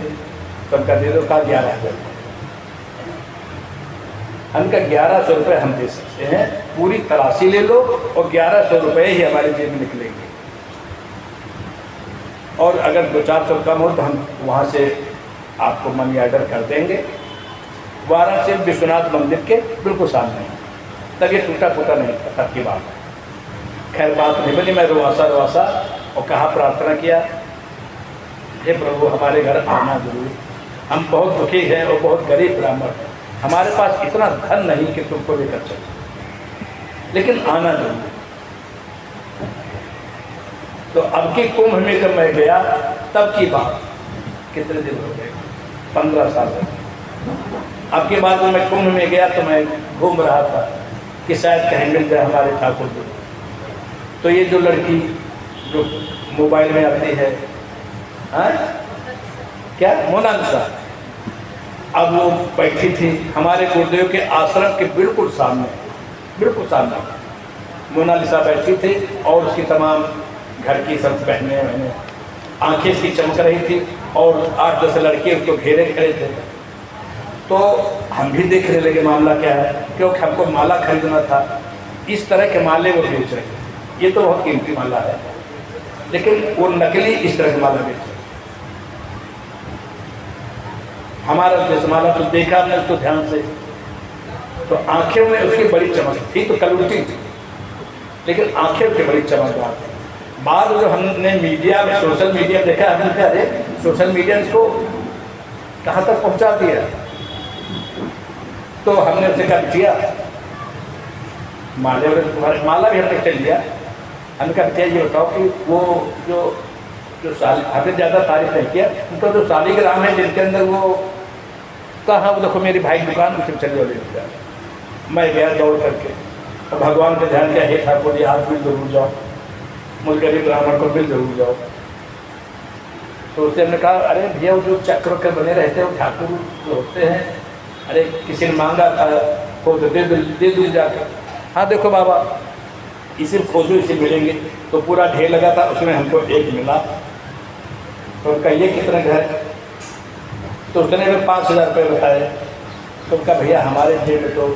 तो उनका दे दो। कहा 11,000। हमका 1100 रुपये हम दे सकते हैं, पूरी तराशी ले लो और 1100 रुपये ही हमारे जेब में निकलेंगे। और अगर 200-400 कम हो तो हम वहाँ से आपको मनी ऑर्डर कर देंगे। वाराणसी विश्वनाथ मंदिर के बिल्कुल सामने। तब ये टूटा फूटा नहीं था, तब की बात है। खैर बात नहीं बनी। मैं रोआसा और कहा, प्रार्थना किया, हे प्रभु हमारे घर आना जरूर, हम बहुत दुखी हैं और बहुत गरीब ब्राह्मण हैं, हमारे पास इतना धन नहीं कि तुमको लेकर चले, लेकिन आना जरूर। तो अब की कुंभ में जब मैं गया, तब की बात, कितने दिन हो गए, 15 साल हो गए। अब के बाद जब मैं कुंभ में गया तो मैं घूम रहा था कि शायद कहीं मिल जाए हमारे ठाकुर जी। तो ये जो लड़की जो मोबाइल में आती है, हाँ क्या, मोनालिसा, अब वो बैठी थी हमारे गुरुदेव के आश्रम के बिल्कुल सामने, बिल्कुल सामने मोनालिसा बैठी थी, और उसकी तमाम घर की सब बहनें बहनें, आंखें इसकी चमक रही थी, और 8-10 लड़के उसको घेरे खड़े थे। तो हम भी देखने लगे मामला क्या है, क्योंकि हमको माला खरीदना था। इस तरह के माले वो बेच रहे थे, ये तो बहुत कीमती माला है, लेकिन वो नकली इस तरह की माला बेच रहे। हमारा जैसे माला तो देखा हमने उसको ध्यान से, तो आंखें में उसकी बड़ी चमक थी, तो कलुटी थी, लेकिन आंखें उसकी बड़ी चमकदार थी। बाद जो हमने मीडिया में, सोशल मीडिया देखा, हमने कहा अरे सोशल मीडिया इसको कहाँ तक पहुँचा दिया। तो हमने उससे कहा किया माले वाले तुम्हारे, माला भी हमने चल लिया। हमने कहा क्या ये बताओ कि वो जो हमने ज़्यादा तारीफ नहीं किया, उनका जो शालिग्राम है जिनके अंदर वो कहा, वो देखो मेरी भाई दुकान उसे चल गया। मैं गया दौड़ करके, और भगवान का ध्यान किया, हे ठाकुर जी आप मिल जरूर जाओ, मुझ गरीब ब्राह्मण को मिल जरूर जाओ। तो उससे हमने कहा अरे भैया वो जो चक्र के बने रहते हैं वो ठाकुर जो होते हैं, अरे किसी ने मांगा था वो तो दे दो जाकर। हाँ देखो बाबा इसे खोजो, इसे मिलेंगे। तो पूरा ढेर लगा था, उसमें हमको एक मिला। तो उनका ये कितने घर, तो उसने भी 5000 रुपये बताए। तो उनका भैया हमारे जेब में तो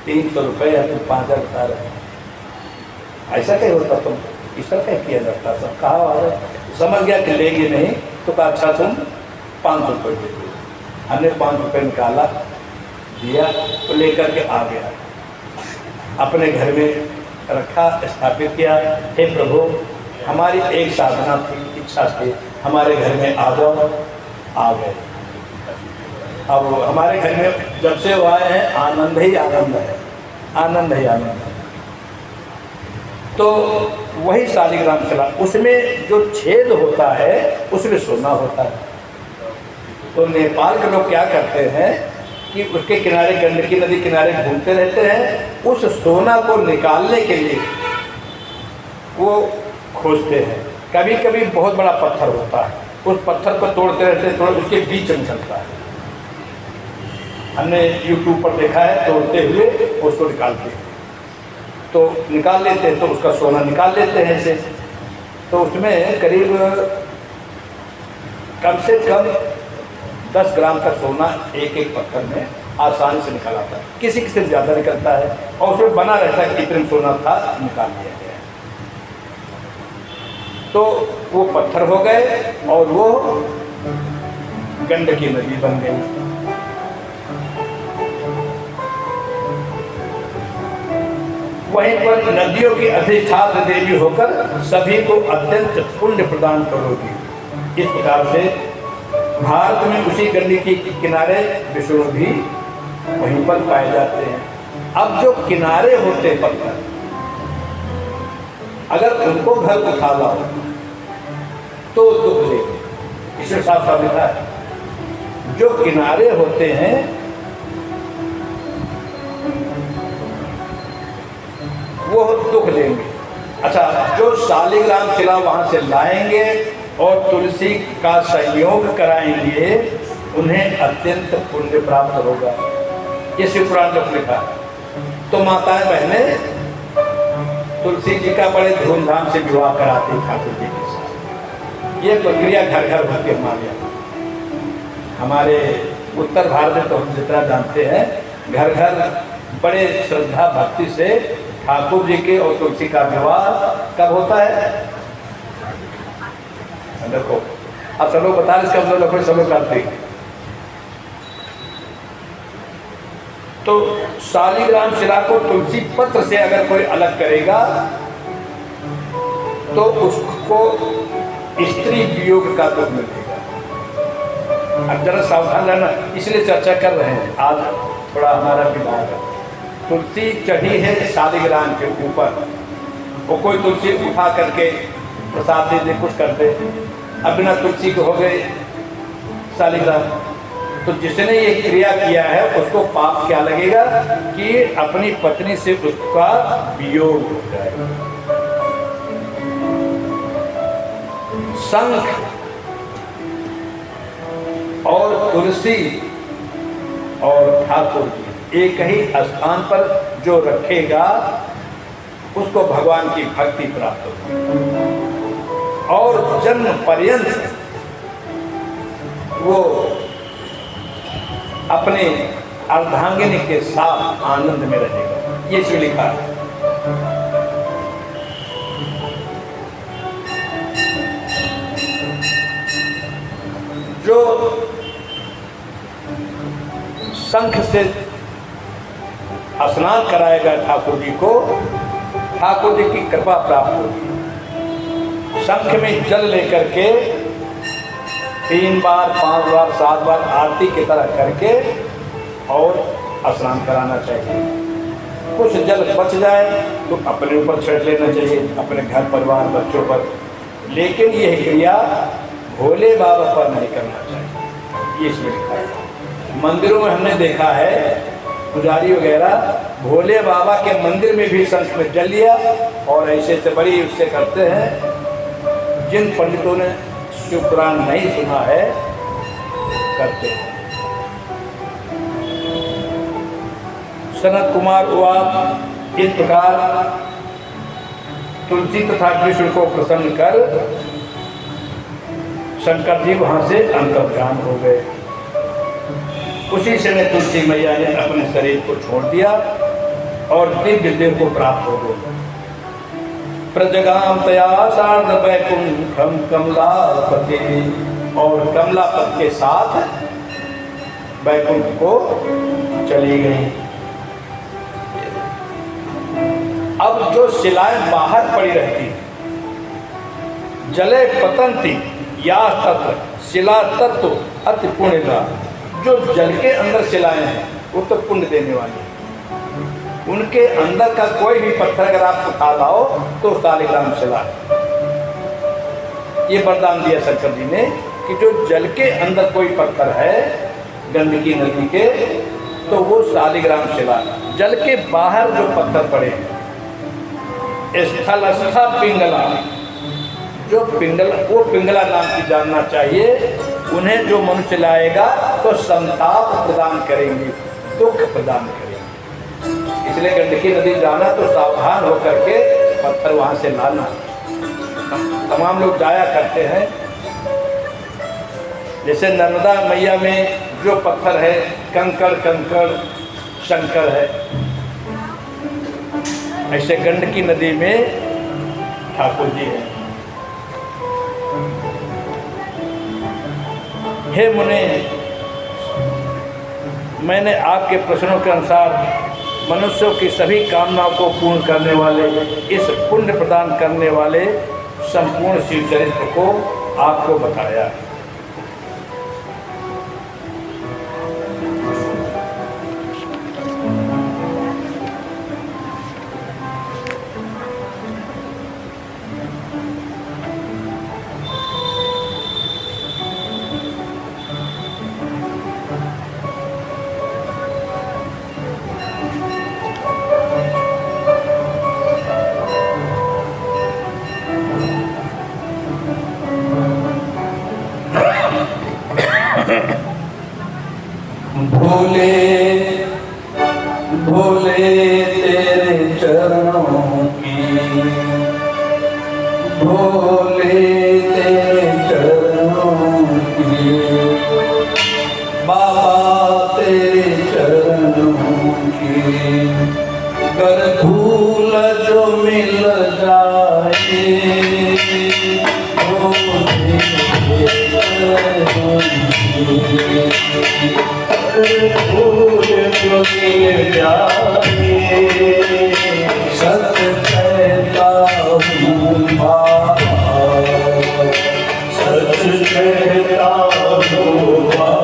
300 रुपये है, तुम 5000 बता रहे, ऐसा क्या होता, तुम इस तरह क्या किया जाता। सब कहा समझ गया कि लेगी नहीं, तो कहा अच्छा तुम 500 रुपये दे दो। हमने 500 रुपये निकाला, दिया, तो लेकर के आ गया, अपने घर में रखा, स्थापित किया। हे प्रभु हमारी एक साधना थी, इच्छा थी, हमारे घर में आ जाओ, आ गए। अब हमारे घर में जब से वो आए हैं आनंद ही आनंद है, आनंद ही आनंद है। तो वही शालिग्राम शिला, उसमें जो छेद होता है उसमें सोना होता है। तो नेपाल के लोग क्या करते हैं कि उसके किनारे, गंडकी नदी किनारे घूमते रहते हैं, उस सोना को निकालने के लिए वो खोजते हैं। कभी कभी बहुत बड़ा पत्थर होता है, उस पत्थर को तोड़ते रहते हैं, थोड़ा उसके बीच निकलता है। हमने YouTube पर देखा है, तोड़ते हुए उसको निकालते हैं, तो निकाल लेते हैं, तो उसका सोना निकाल लेते हैं ऐसे। तो उसमें करीब कम से कम 10 ग्राम का सोना एक एक पत्थर में आसानी से निकल आता है। किसी किसी से ज़्यादा निकलता है, और उसमें बना रहता है कि इतना सोना था, निकाल लिया गया। तो वो पत्थर हो गए और वो गंडकी नदी बन गई। वहीं पर नदियों की अधिष्ठात्र देवी होकर सभी को अत्यंत पुण्य प्रदान करोगी। इस प्रकार से भारत में उसी गंडकी के किनारे विष्णु भी वहीं पर पाए जाते हैं। अब जो किनारे होते पत्थर, अगर उनको घर उठा लाओ तो दुख लेंगे, इसे साफ साफ लिखा है। जो किनारे होते हैं वो दुख लेंगे। अच्छा, जो शालिग्राम शिला वहाँ से लाएंगे और तुलसी का संयोग कराएंगे, उन्हें अत्यंत पुण्य प्राप्त होगा। ये शिव पुराण में लिखा है। तो माताएं बहनें तुलसी जी का बड़े धूमधाम से विवाह कराती ठाकुर जी के साथ। ये प्रक्रिया घर घर होती है हमारे यहाँ। हमारे उत्तर भारत में तो हम जितना जानते हैं, घर घर बड़े श्रद्धा भक्ति से ठाकुर जी के और तुलसी का विवाह कब होता है। देखो अब सब लोग बता रहे, इसका मतलब कोई समझ पाते हैं। तो शालिग्राम शिला को तुलसी पत्र से अगर कोई अलग करेगा तो उसको स्त्री वियोग का दुख मिलेगा। अब जरा सावधान रहना, इसलिए चर्चा कर रहे हैं आज, थोड़ा हमारा विभाग है। तुलसी चढ़ी है शालिग्राम के ऊपर, वो कोई तुलसी उठा करके प्रसाद दे दे, कुछ कर दे, अब बिना तुलसी के हो गए शालिग्राम। तो जिसने ये क्रिया किया है उसको पाप क्या लगेगा कि अपनी पत्नी से उसका वियोग हो जाएगा। शंख और तुलसी और ठाकुर जी एक ही स्थान पर जो रखेगा उसको भगवान की भक्ति प्राप्त होगी और जन्म पर्यंत वो अपने अर्धांगिनी के साथ आनंद में रहेगा। ये जो लिखा है। जो शंख से स्नान कराएगा ठाकुर जी को, ठाकुर जी की कृपा प्राप्त होगी। शंख में जल लेकर के 3 बार 5 बार 7 बार आरती की तरह करके और स्नान कराना चाहिए। कुछ जल बच जाए तो अपने ऊपर छिड़क लेना चाहिए, अपने घर परिवार बच्चों पर, लेकिन यह क्रिया भोले बाबा पर नहीं करना चाहिए। ये इसमें लिखा है। मंदिरों में हमने देखा है पुजारी वगैरह भोले बाबा के मंदिर में भी शंख में जल लिया और ऐसे से बड़ी उससे करते हैं। जिन पंडितों ने शिव पुराण नहीं सुना है करते हैं। सनत कुमार उवाच, इस प्रकार तुलसी तथा कृष्ण को प्रसन्न कर शंकर जी वहां से अंतर्ध्यान हो गए। उसी समय तुलसी मैया ने अपने शरीर को छोड़ दिया और दिव्य देव को प्राप्त हो गए। प्रजगाम तया सार्ध वैकुंठम कमलापति, और कमलापति के साथ वैकुंठ को चली गई। अब जो शिलाएं बाहर पड़ी रहती जले पतंती या तत्व शिला तत्व अति पुण्य का, जो जल के अंदर शिलाएं हैं वो तो पुण्य देने वाली, उनके अंदर का कोई भी पत्थर अगर आप उठा लाओ तो शालिग्राम शिला है। ये वरदान दिया शंकर जी ने कि जो जल के अंदर कोई पत्थर है गंडकी नदी के तो वो शालिग्राम शिला। जल के बाहर जो पत्थर पड़े स्थलस्था पिंगला, जो पिंगला वो पिंगला नाम की जानना चाहिए। उन्हें जो मनुष्य लाएगा तो संताप प्रदान करेंगे, दुख प्रदान करेंगे। इसलिए गंडकी नदी जाना तो सावधान होकर के पत्थर वहां से लाना। तमाम लोग जाया करते हैं। जैसे नर्मदा मैया में जो पत्थर है कंकड़ कंकड़ शंकर है, ऐसे गंडकी नदी में ठाकुर जी हैं। हे मुने, मैंने आपके प्रश्नों के अनुसार मनुष्यों की सभी कामनाओं को पूर्ण करने वाले, इस पुण्य प्रदान करने वाले संपूर्ण शिव चरित्र को आपको बताया। भोले भोले तेरे चरणों की, भोले तेरे चरणों की, बाबा तेरे चरणों की, कर धूल जो मिल जाए भोले फूल जो मिल जाए, सच कहता हूँ बाबा, सच कहता हूँ बाबा।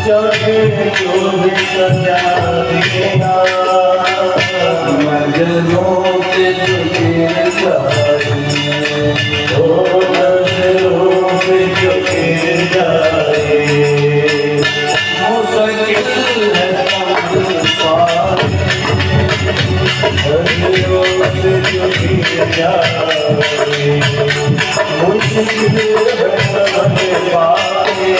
Jai सजा देना, नजरों से गिर जाए, ओ नजरों से जो गिर जाए, मुश्किल है समझ पाए, नजरों से जो गिर जाए, मुश्किल है समझ पाए,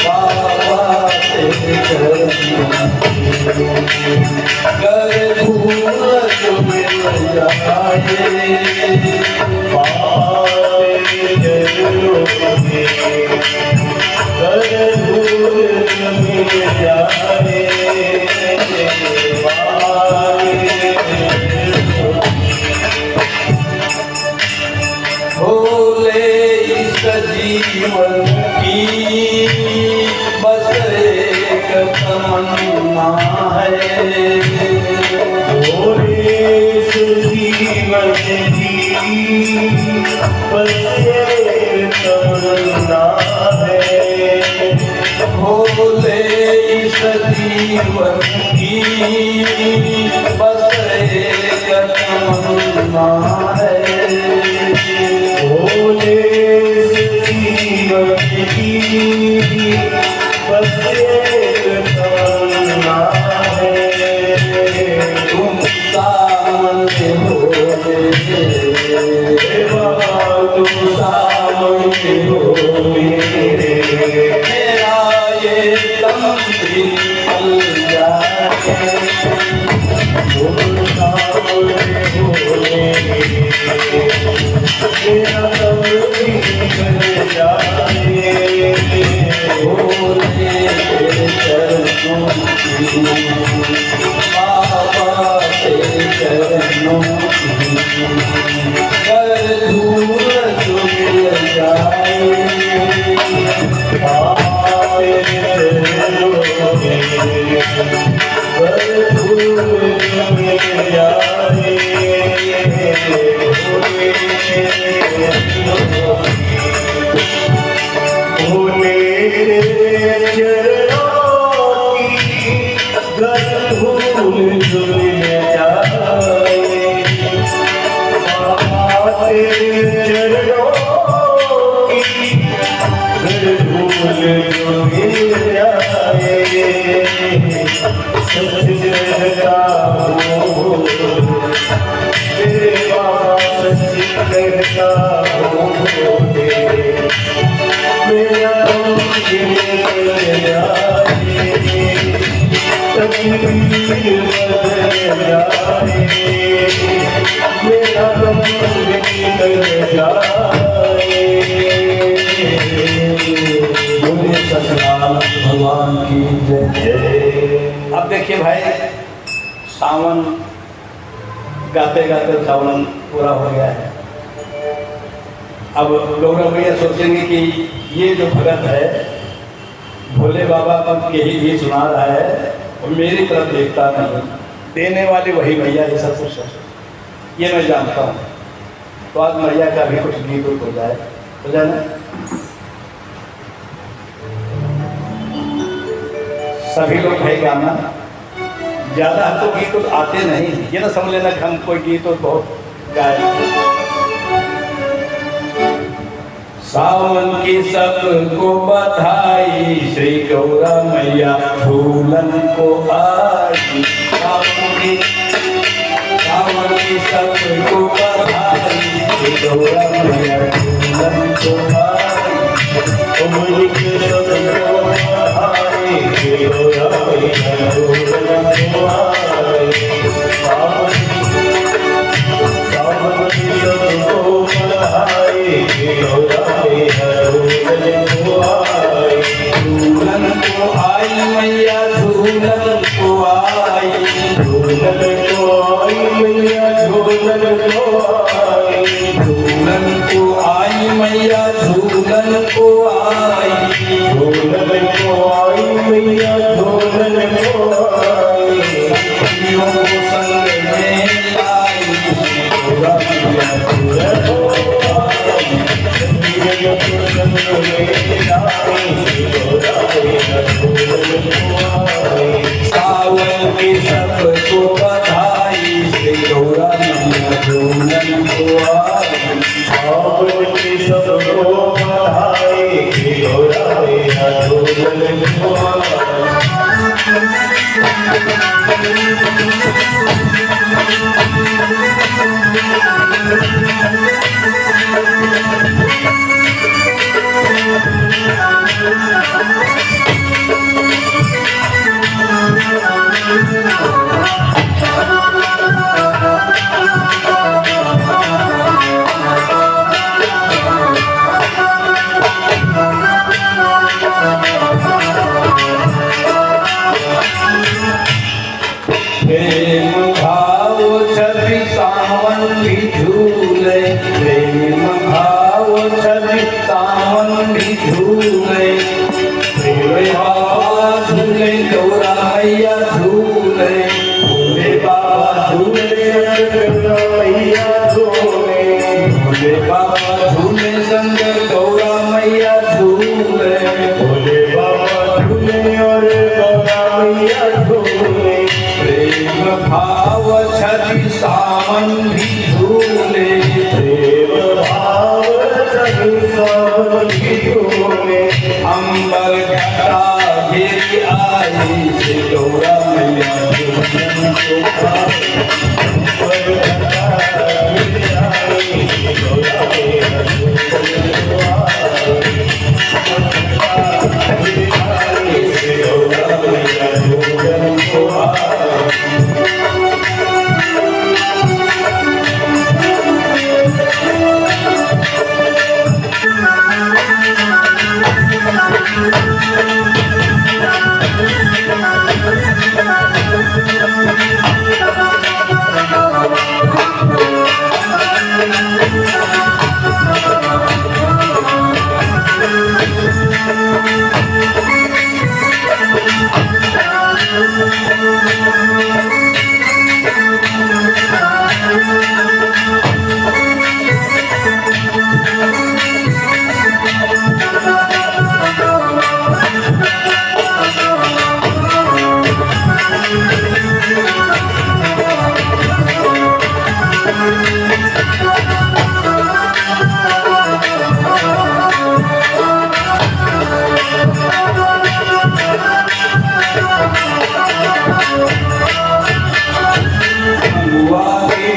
बाबा तेरे कर भूल जो मिल जाए, बाबा तेरे जरूरी कर भूल जो मिल जाए, भोले इस जीवन की बस एक तमन्ना है, भोले इस जीवन की बस एक तमन्ना है, भोले इस जीवन की बस एक तमन्ना है, भोले जीवन की बस एक तमन्ना है, तुम सामने हो बाबा, तुम सामने हो मेरा ये दम भी निकल जाए, तुम सामने हो मेरा दम भी निकल जाए, भोले तेरे चरणों की, बाबा तेरे चरणों की, कर धूल जो मिल जाए, बाबा तेरे चरणों की, कर धूल जो मिल जाए, भोले तेरे चरणों की गर धूल जो मिल जाए, बाबा तेरे चरणों की गर धूल जो मिल जाए, सच कहता हूँ तेरे बाबा, सच कहता हूँ मेरा निकल जाए, तकदीर बदल जाए, मेरा निकल जाए, बोले सतनाम भगवान की जय। अब देखिए भाई, सावन गाते गाते सावन पूरा हो गया है। अब गौरव भैया सोचेंगे कि ये जो भगत है भोले बाबा पर यही भी सुना रहा है और मेरी तरफ देखता नहीं, देने वाले वही भैया, ये सब कुछ ये मैं जानता हूँ। तो आज मैया का भी कुछ गीत हो जाए, हो जाए ना। सभी लोग है गाना, ज़्यादा हमको गीत तो आते नहीं, ये ना समझ लेना कि हम कोई गीत तो बहुत गाए। सावन की सबको बधाई, श्री गौरा मैया झूलन को आई, सावन की सबको बधाई, श्री गौरा मैया झूलन को आई, उम्र के सबको बधाई, श्री गौरा मैया झूलन को आई, सावन की सबको बधाई, श्री गौरा मैया झूलन को आई, झूलन को आई मैया झूलन को आई, झूलन को आई मैया झूलन को आई, झूलन को आई मैया झूलन को आई, झूलन को आई मैया झूलन को आई, सखियों को संग में लाई, श्री गौरा मैया झूलन को आई, सखियों को संग सावन की सबको बधाई, श्री गौरा मैया झूलन को आई। सावन की सबको बधाई, श्री गौरा मैया झूलन को आई। प्रेम भाव छवि सावन भी झूले, प्रेम भाव छवि सावन भी झूले। भोले बाबा झूले, गौरा मैया झूले, भोले बाबा झूले, गौरा मैया झूले, भोले बाबा झूले, संग गौरा मैया झूले। भोले बाबा झूले और गौरा मैया झूले। प्रेम भाव छवि सावन भी झूले, प्रेम भाव सभी सावन की झूले। अंबर घटा घेरी आई, श्री गौरा मैया झूलन को आई।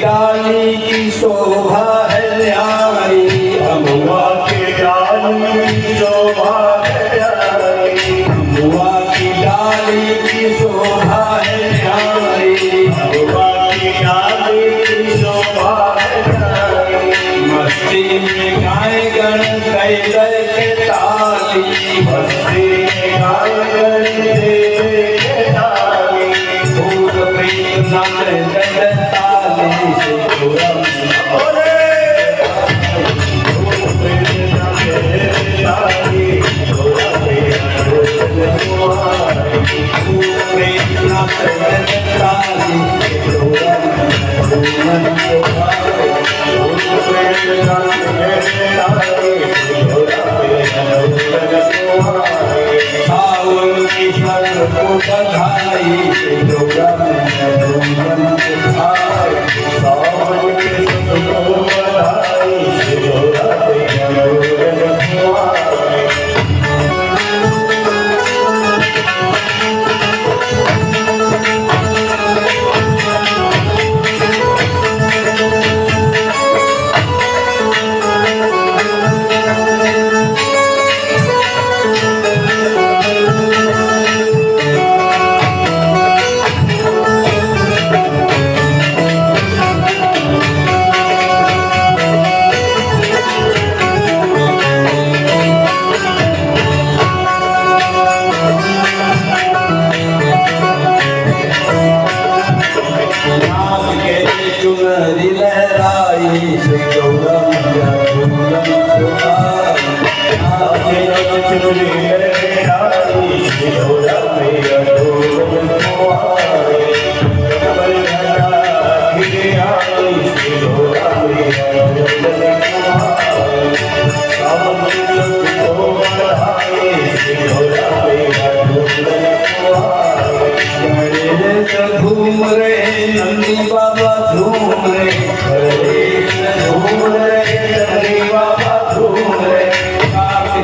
डाली की शोभा है न्यारी, अमुआ के डाली की शोभा है न्यारी। अमुआ की डाली की शोभा है न्यारी। अमुआ की डाली की शोभा है न्यारी। मस्ती में गाए गण गए गए के ताली, मस्ती में गाए गए के ताली। भूत प्रेत नाचे गए ताली, से गौरा सावन की सबको बधाई, श्री गौरा मैया झूलन को आई। सावन के सबको बधाई, श्री गौरा मैया झूलन को आई। चुनरी लहराई, श्री गौरा मैया झूलन को आई। चुनरी लहराई, श्री गौरा मैया झूलन को आई। कमल घटा घिरे आई, श्री गौरा मैया झूलन को आई। सावन की सबको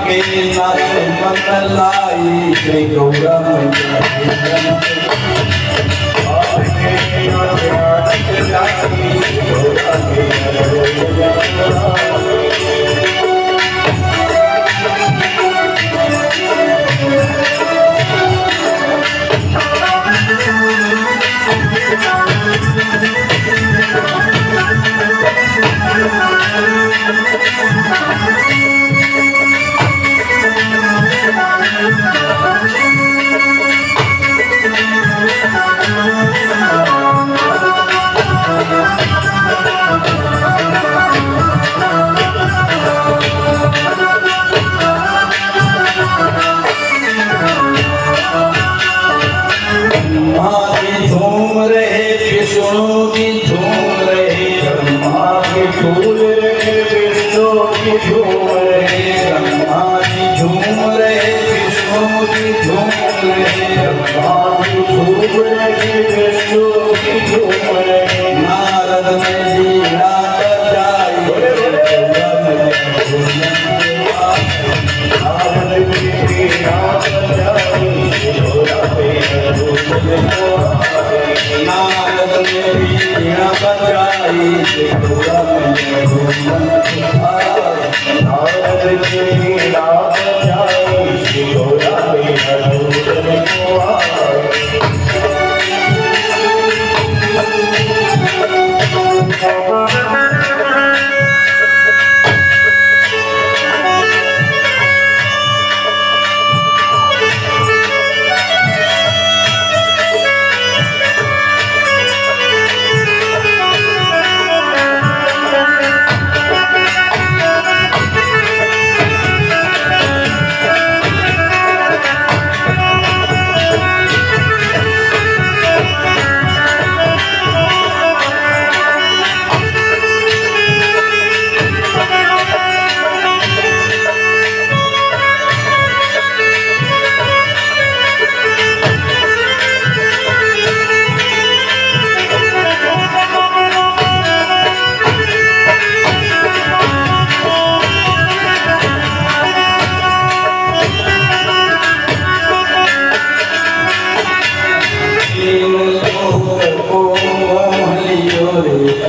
के नाथ मन लाई श्री गौरा मैया आपके नाथ लाई गौरा मैया झूम रहे विष्णु की झूम रहे ब्रह्मा के फूल रहे विष्णु की झूम रहे ब्रह्मा जी झूम रहे विष्णु की झूम रहे ब्रह्मा की झूम रहे विष्णु की झूम रहे नारद में लीला कर जाई नारद की नाथ जाई गौरा मैया नारद में लीला कर जाई गौरा मैया नारद की नाथ जाई गौरा मैया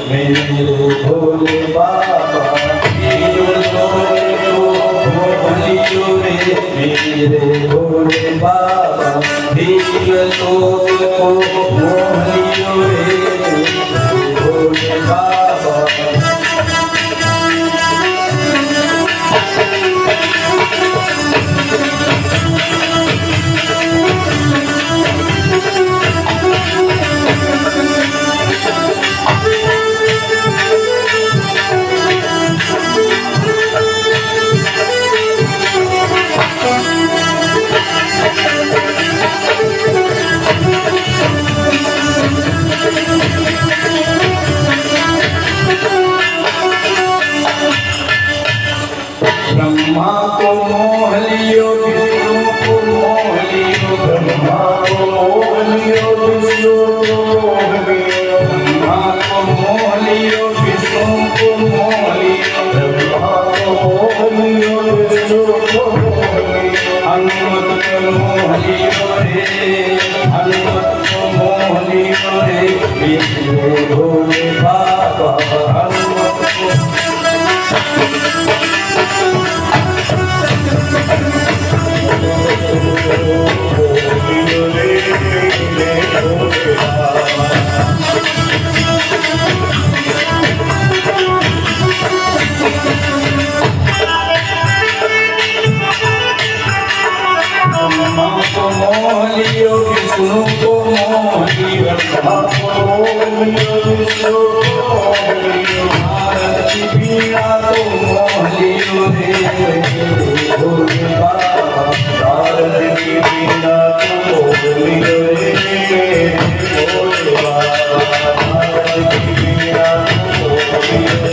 मेरे भोले बाबा मेरे भोले बाबा को मोहलियो रे भोले बाबा ब्रह्मा को मोह लियो विष्णु को मोह लियो ब्रह्मा को मोह लियो विष्णु को मोह लियो ब्रह्मा को मोह लियो विष्णु को मोह लियो ब्रह्मा को मोह लियो विष्णु को मोह लियो हनुमत को मोह लियो रे हनुमत को मोह लियो रे मेरे भोले बाबा हनुमत को लियो रे मेरे भोले बाबा ब्रह्मा को मोह लियो विष्णु को मोह लियो ब्रह्मा को मोह लियो विष्णु को मोह लियो नारद की बीड़ा को मोह लियो रे भोले बाबा नारद की बीना को मोह लियो रे मेरे भोले बाबा नारद की बीना को मोह लियो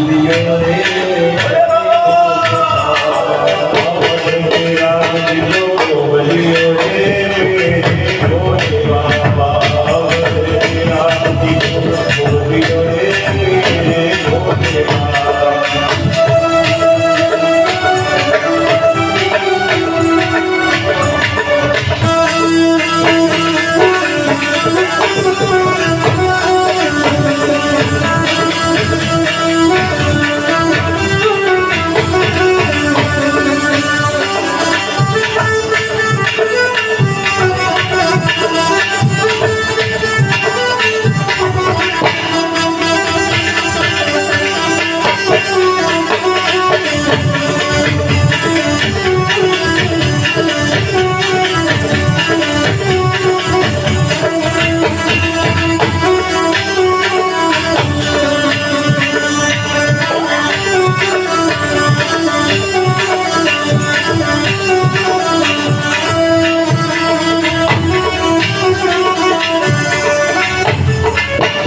मोहलियो रे राम जी को मोहलियो रे भोले बाबा राम जी को मोहलियो रे भोले बाबा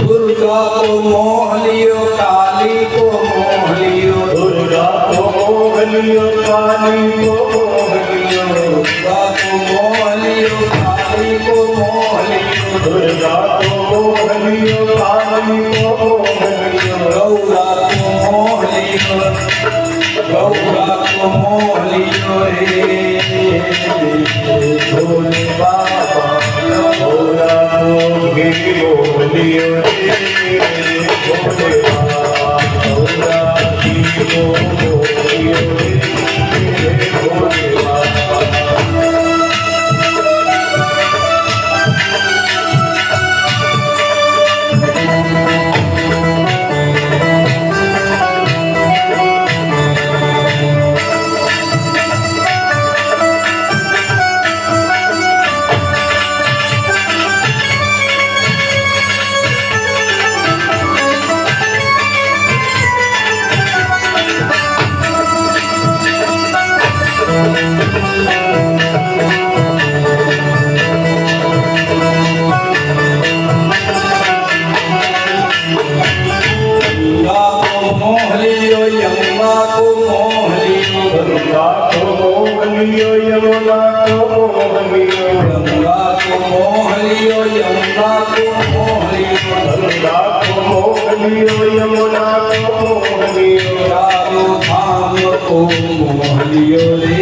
दुर्गा को मोह लियो काली को मोह लियो दुर्गा को मोहलियो काली को मोहलियो दुर्गा को मोह लियो काली को मोह लियो दुर्गा को मोहलियो काली को मोहलियो गौरा को मोह लियो गौरा को मोह लियो रे भोले बाबा गौरा को भी मोहलियो रे भोले बाबा गौरा जी को मोहलियो रे भोले बाबा गंगा को मोह लियो यमुना को मोह लियो दुर्गा को मोहलियो यमुना को मोहलियो गंगा को मोह लियो यमुना को मोह लियो दुर्गा को मोहलियो यमुना को मोहलियो चारों धाम को मोह लियो रे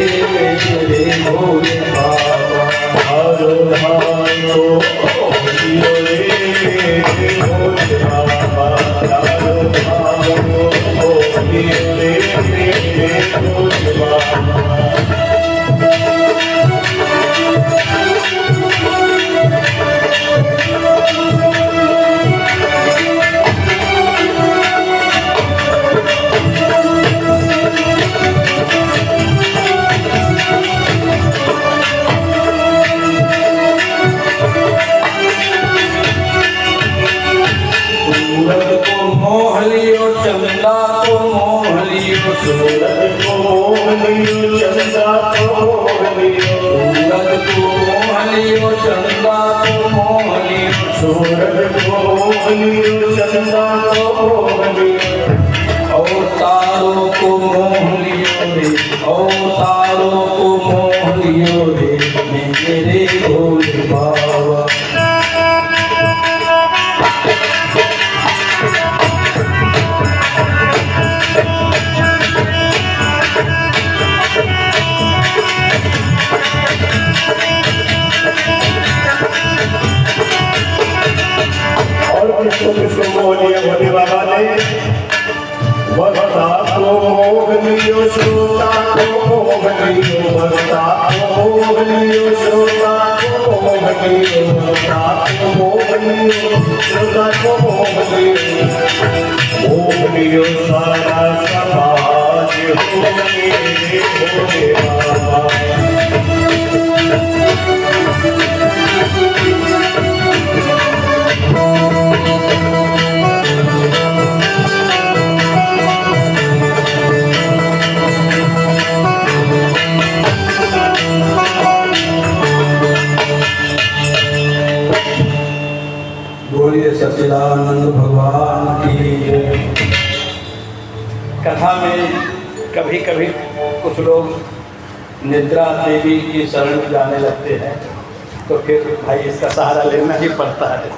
भोले बाबा हरो धाम को मोहलियो रे भोले बाबा हरो धाम को मोहलियो रे भोले बाबा सूरज को मोह लियो चंदा को मोह लियो सूरज को मोहलियो चंदा को मोहलियो सूरज को मोह लियो चंदा को मोह लियो सूरज को मोहलियो चंदा को मोहलियो और तारों को मोह लियो रे और तारों को मोह लियो रे मेरे भोले बाबा और किसको बोलिए भोले बाबा ने वक्ता को मोहलियो श्रोता को मोहलियो वक्ता को मोहलियो श्रोता को मोहलियो वक्ता को मोहलियो श्रोता को मोहलियो सारा समाज होने भोले बाबा बोलिए सच्चिदानंद भगवान की जय। कथा में कभी कभी कुछ लोग निद्रा देवी की शरण में जाने लगते हैं, तो फिर भाई इसका सहारा लेना ही पड़ता है।